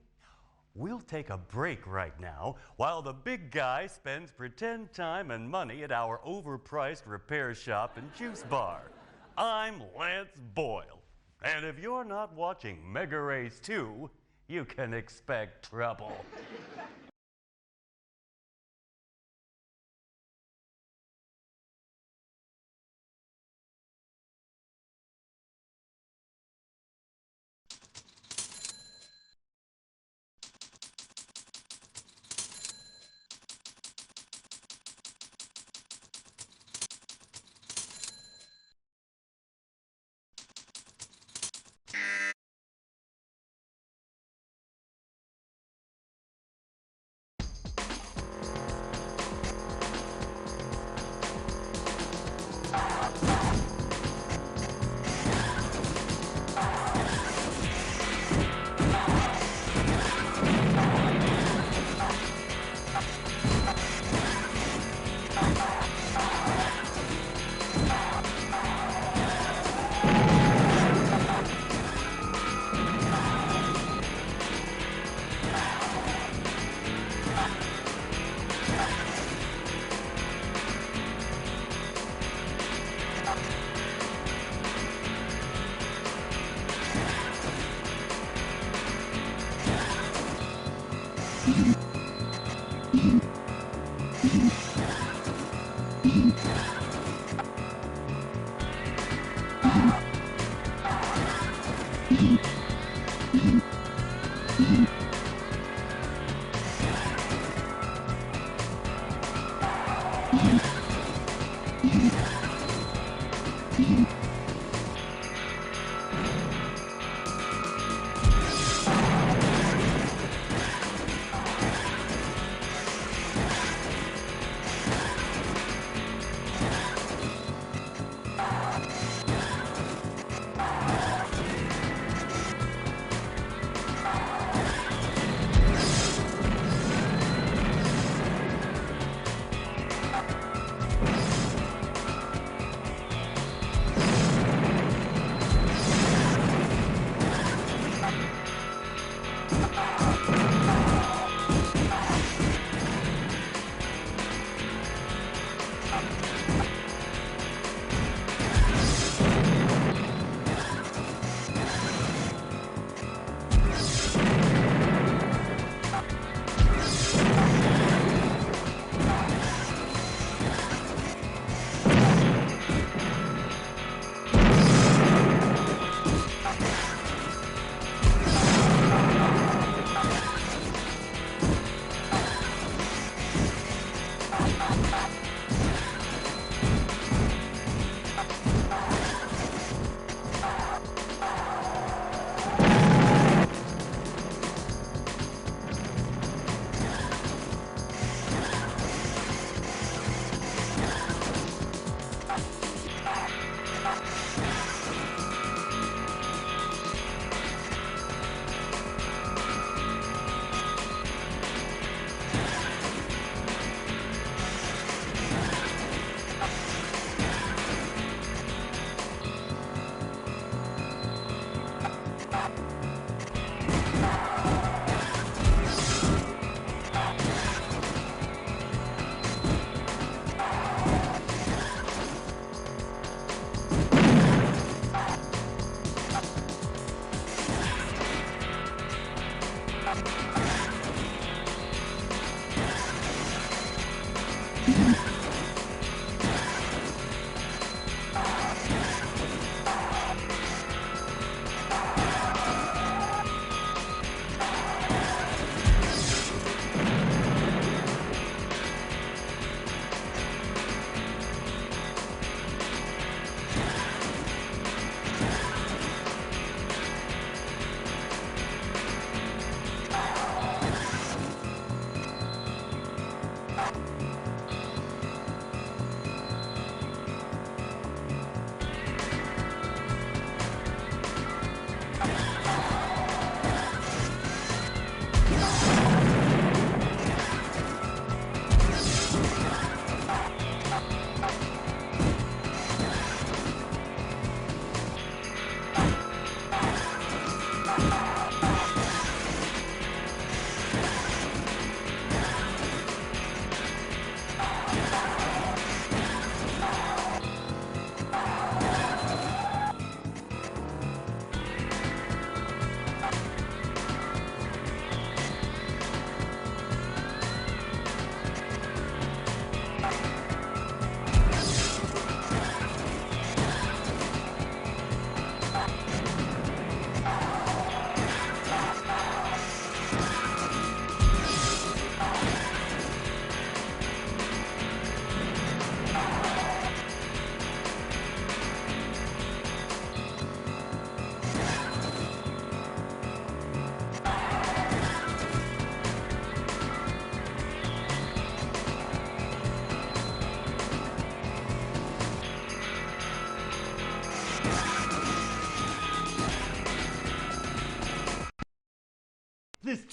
We'll take a break right now while the big guy spends pretend time and money at our overpriced repair shop and juice bar. I'm Lance Boyle, and if you're not watching Megarace 2, you can expect trouble.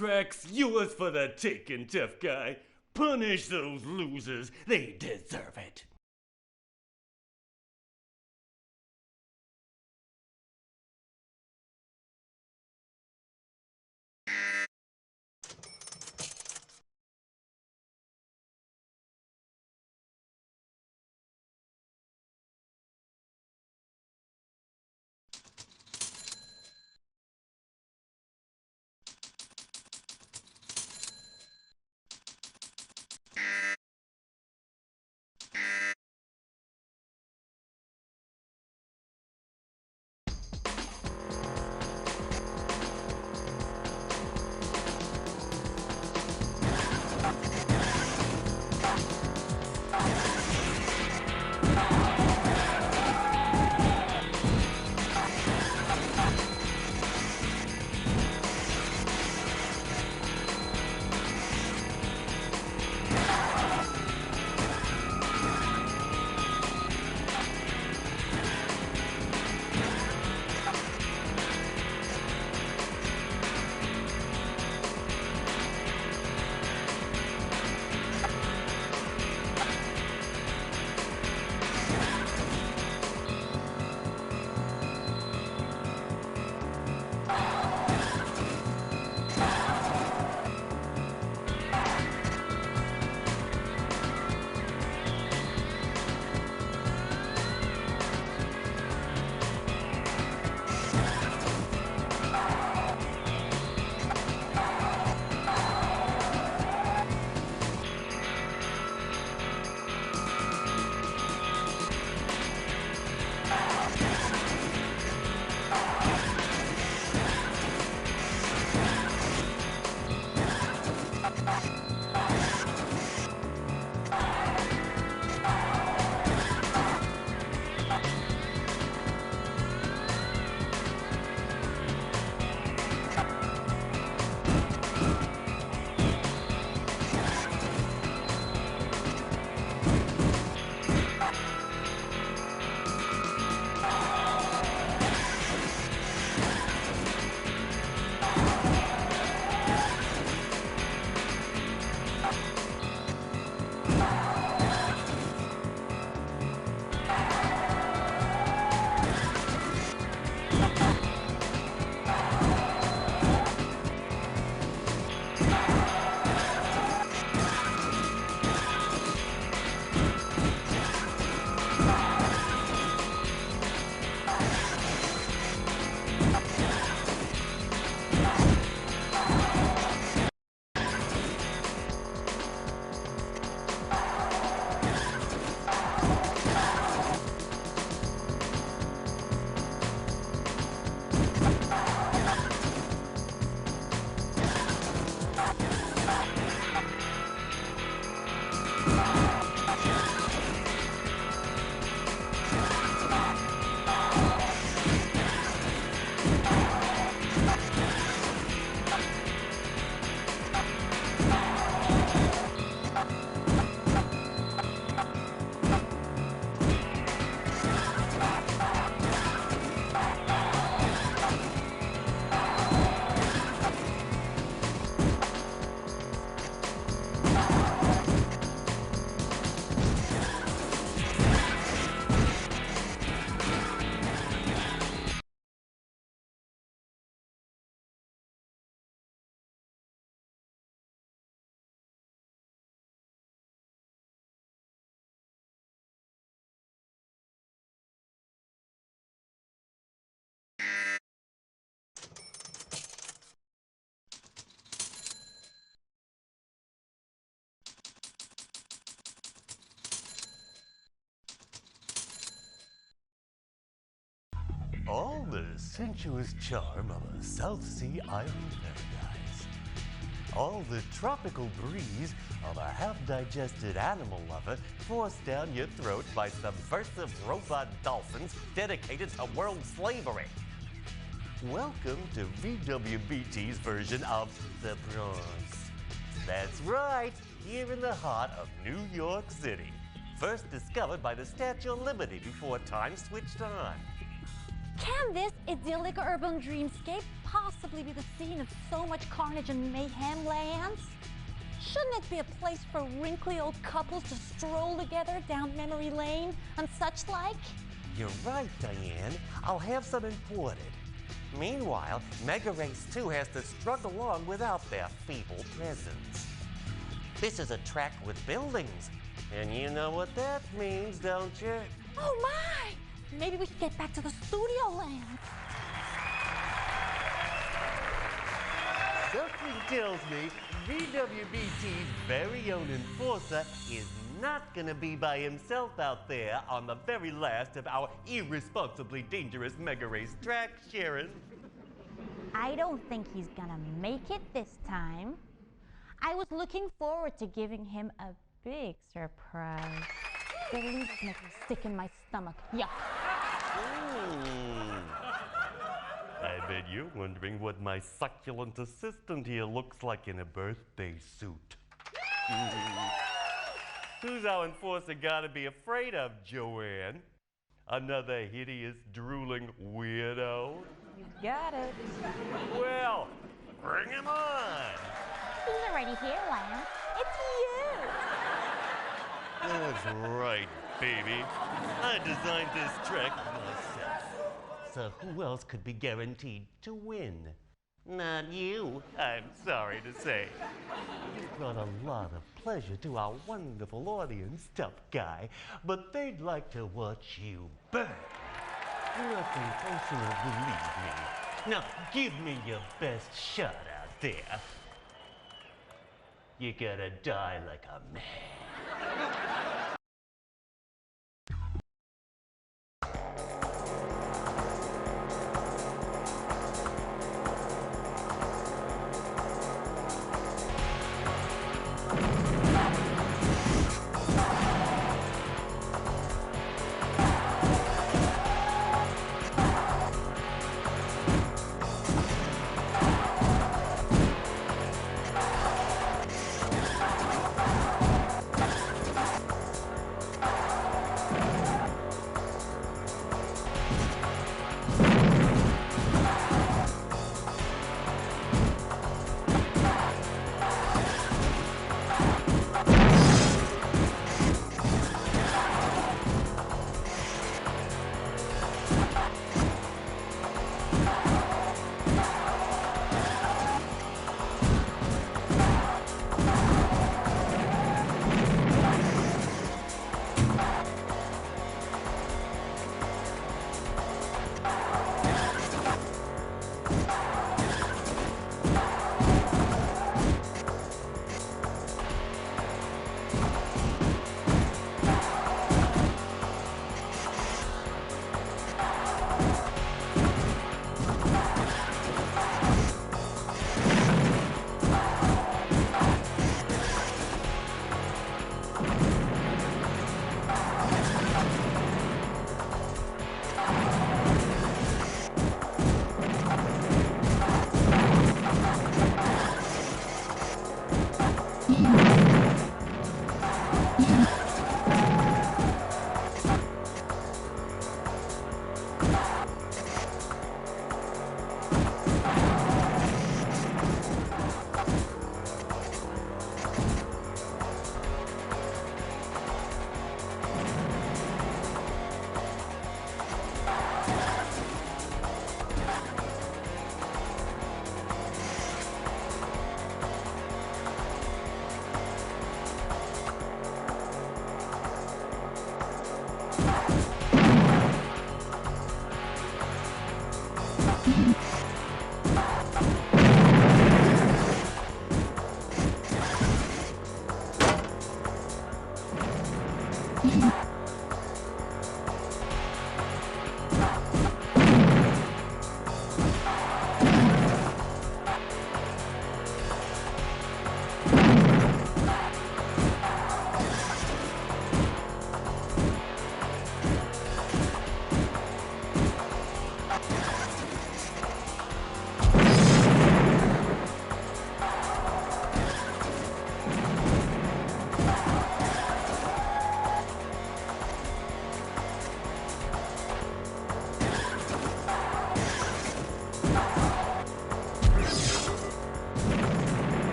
racetrack's yours for the taking, tough guy. Punish those losers. They deserve it. All the sensuous charm of a South Sea island paradise. All the tropical breeze of a half-digested animal lover forced down your throat by subversive robot dolphins dedicated to world slavery. Welcome to VWBT's version of the Bronx. That's right, here in the heart of New York City. First discovered by the Statue of Liberty before time switched on. Can this idyllic urban dreamscape possibly be the scene of so much carnage and mayhem, Lance? Shouldn't it be a place for wrinkly old couples to stroll together down memory lane and such like? You're right, Diane. I'll have some imported. Meanwhile, Megarace 2 has to struggle along without their feeble presence. This is a track with buildings, and you know what that means, don't you? Oh my! Maybe we should get back to the studio, Lance. Something tells me VWBT's very own enforcer is not gonna be by himself out there on the very last of our irresponsibly dangerous Megarace tracks, Sharon. I don't think he's gonna make it this time. I was looking forward to giving him a big surprise. The leaves make me sick in my stomach. Yuck. I bet you're wondering what my succulent assistant here looks like in a birthday suit. Who's our enforcer gotta be afraid of, Joanne? Another hideous, drooling weirdo? You got it. Well, bring him on! He's already here, Lance. It's you. That's right, baby. I designed this track myself. So who else could be guaranteed to win? Not you, I'm sorry to say. You brought a lot of pleasure to our wonderful audience, tough guy, but they'd like to watch you burn. Nothing personal, believe me. Now, give me your best shot out there. You gotta die like a man.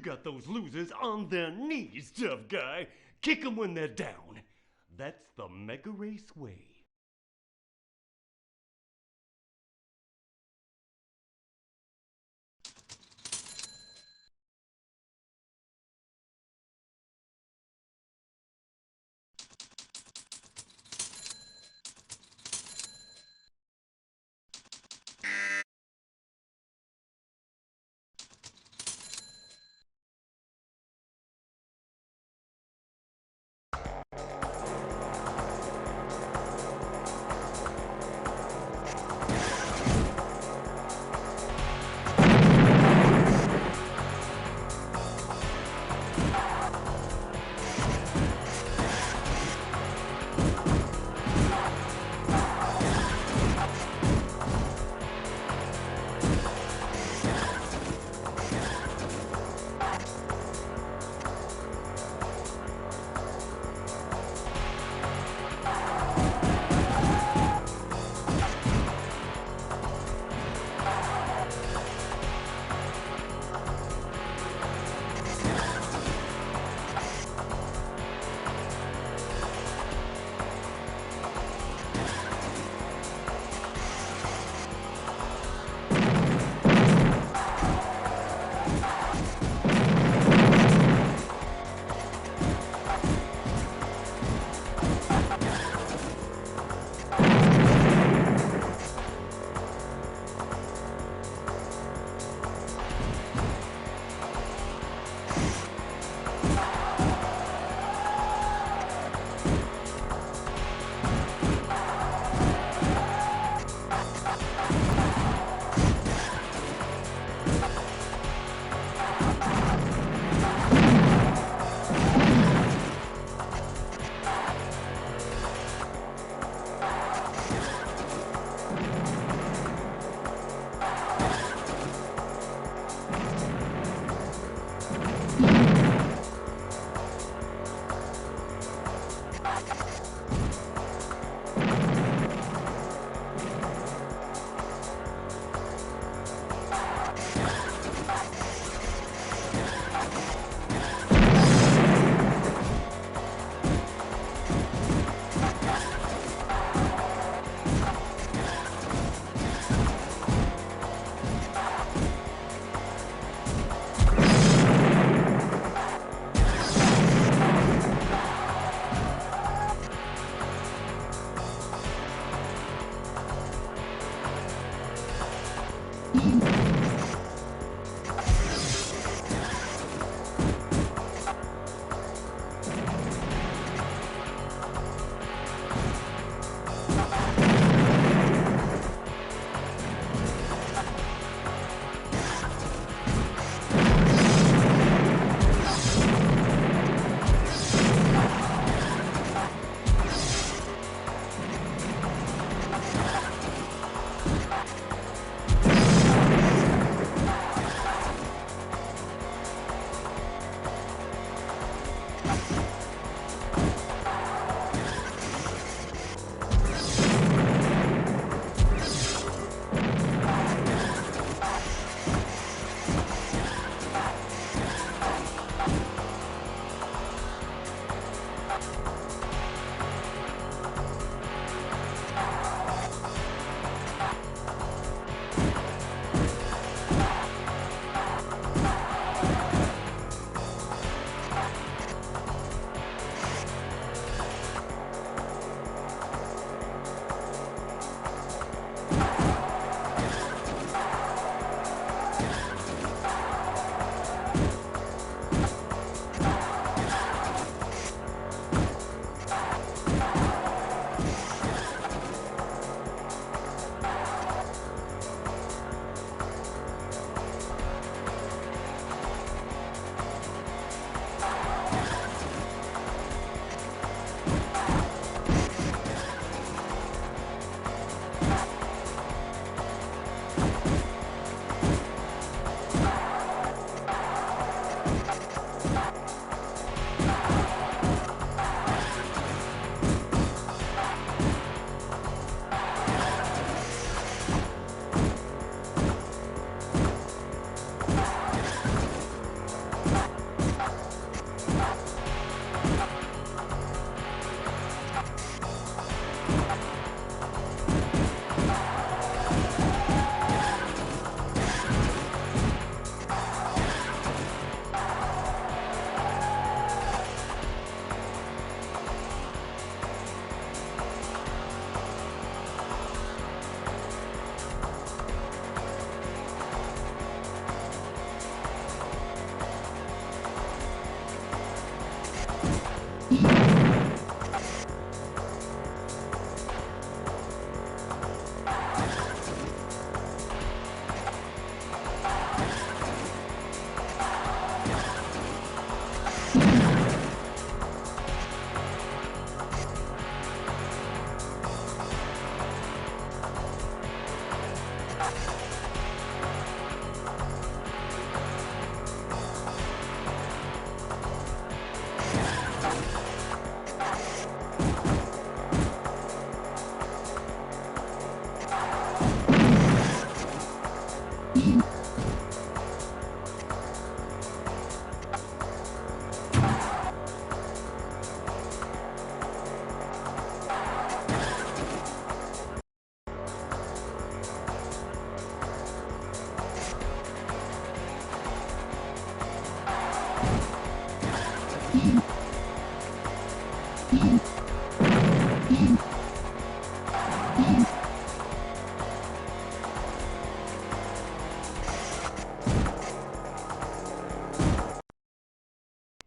got those losers on their knees, tough guy. Kick them when they're down. That's the Megarace way.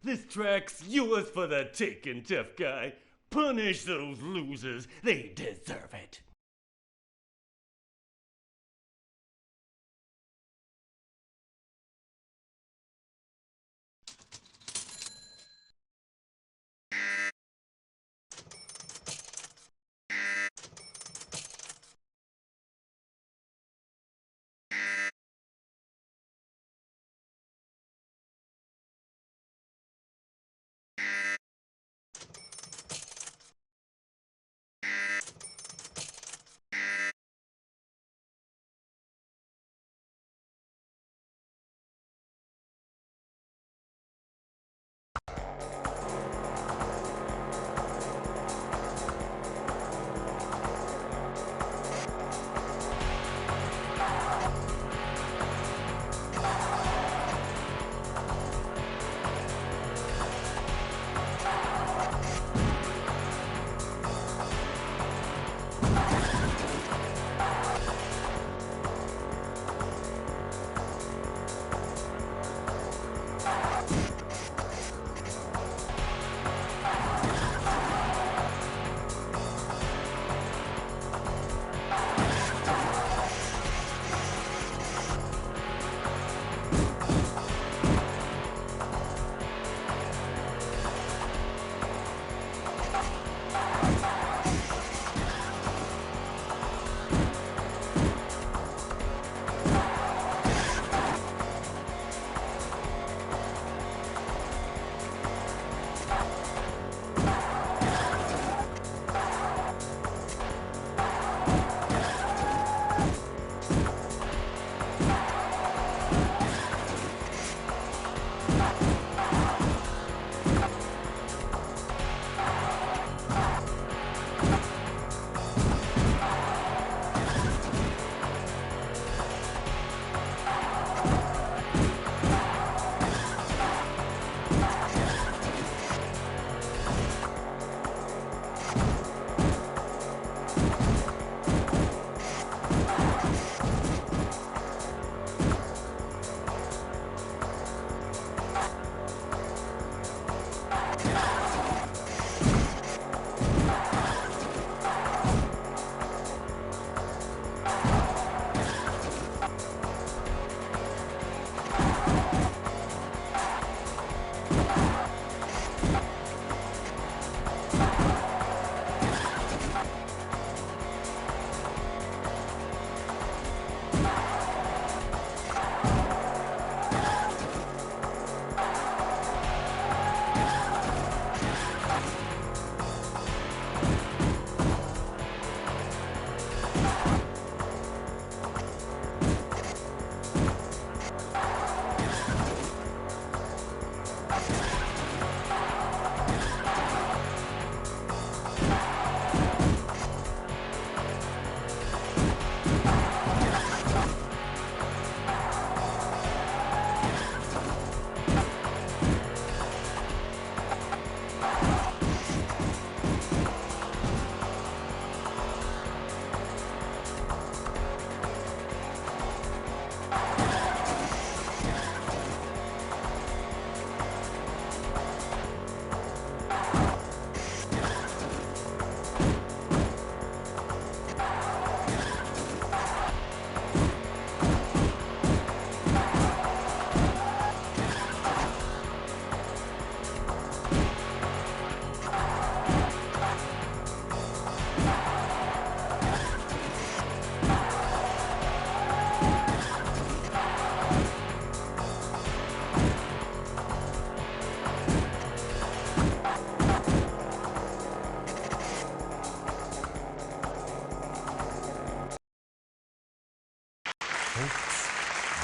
This track's yours for the taking, tough guy. Punish those losers. They deserve it.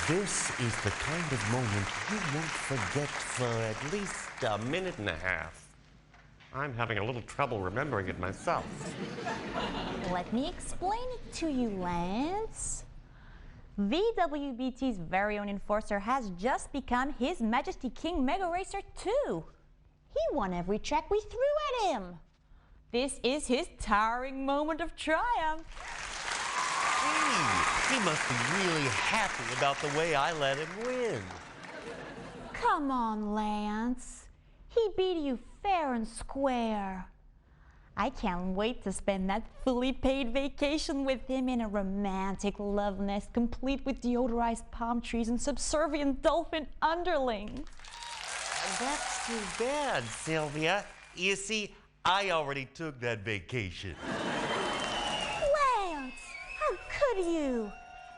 This is the kind of moment you won't forget for at least A minute and a half. I'm having a little trouble remembering it myself. Let me explain it to you, Lance. VWBT's very own enforcer has just become His Majesty King Megaracer 2. He won every track we threw at him. This is his towering moment of triumph. He must be really happy about the way I let him win. Come on, Lance. He beat you fair and square. I can't wait to spend that fully paid vacation with him in a romantic love nest complete with deodorized palm trees and subservient dolphin underlings. That's too bad, Sylvia. You see, I already took that vacation. Lance, how could you?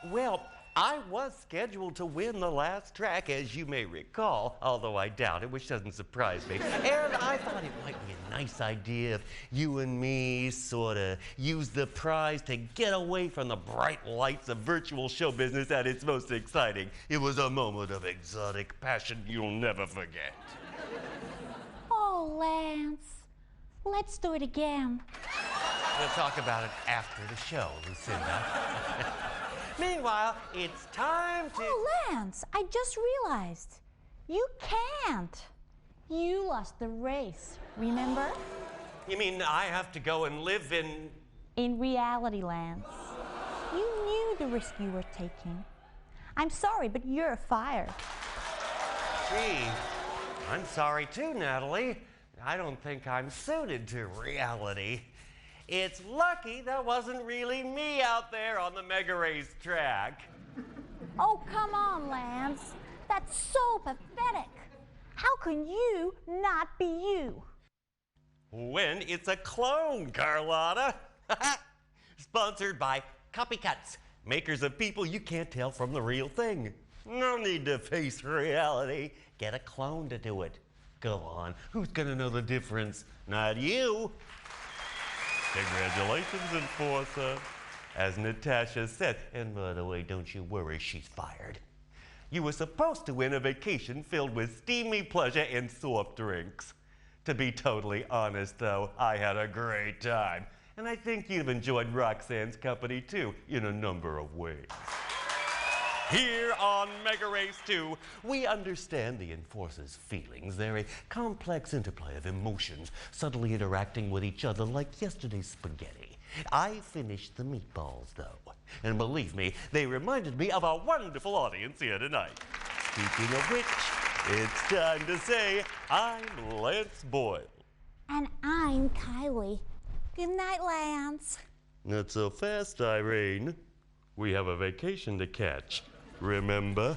Well, I was scheduled to win the last track, as you may recall, although I doubt it, which doesn't surprise me. And I thought it might be a nice idea if you and me sort of use the prize to get away from the bright lights of virtual show business at its most exciting. It was a moment of exotic passion you'll never forget. Oh, Lance, let's do it again. We'll talk about it after the show, Lucinda. Meanwhile, it's time to... Oh, Lance, I just realized. You can't. You lost the race, remember? You mean I have to go and live in... In reality, Lance. You knew the risk you were taking. I'm sorry, but you're fired. Gee, I'm sorry too, Natalie. I don't think I'm suited to reality. It's lucky that wasn't really me out there on the Megarace track. Oh, come on, Lance. That's so pathetic. How can you not be you? When it's a clone, Carlotta. Sponsored by Copycats, makers of people you can't tell from the real thing. No need to face reality. Get a clone to do it. Go on. Who's gonna know the difference? Not you. Congratulations, Enforcer. As Natasha said, and by the way, don't you worry, she's fired. You were supposed to win a vacation filled with steamy pleasure and soft drinks. To be totally honest, though, I had a great time. And I think you've enjoyed Roxanne's company, too, in a number of ways. Here on Megarace 2, we understand the Enforcer's feelings. They're a complex interplay of emotions, subtly interacting with each other like yesterday's spaghetti. I finished the meatballs, though. And believe me, they reminded me of a wonderful audience here tonight. Speaking of which, it's time to say I'm Lance Boyle. And I'm Kylie. Good night, Lance. Not so fast, Irene. We have a vacation to catch. Remember?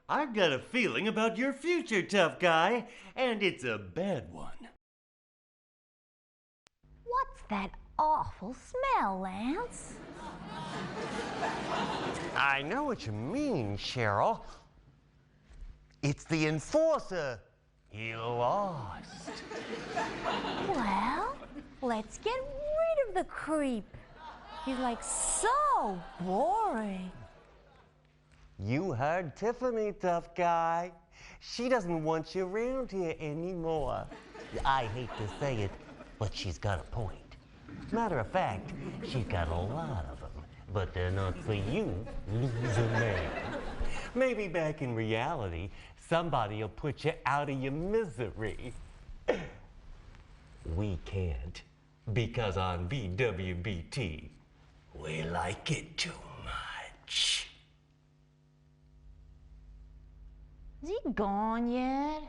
I've got a feeling about your future, tough guy, and it's a bad one. What's that awful smell, Lance? I know what you mean, Cheryl. It's the enforcer. He lost. Well, let's get rid of the creep. He's like so boring. You heard Tiffany, tough guy. She doesn't want you around here anymore. I hate to say it, but she's got a point. Matter of fact, she's got a lot of them, but they're not for you, loser man. Maybe back in reality, somebody will put you out of your misery. We can't, because on VWBT, we like it too much. Is he gone yet?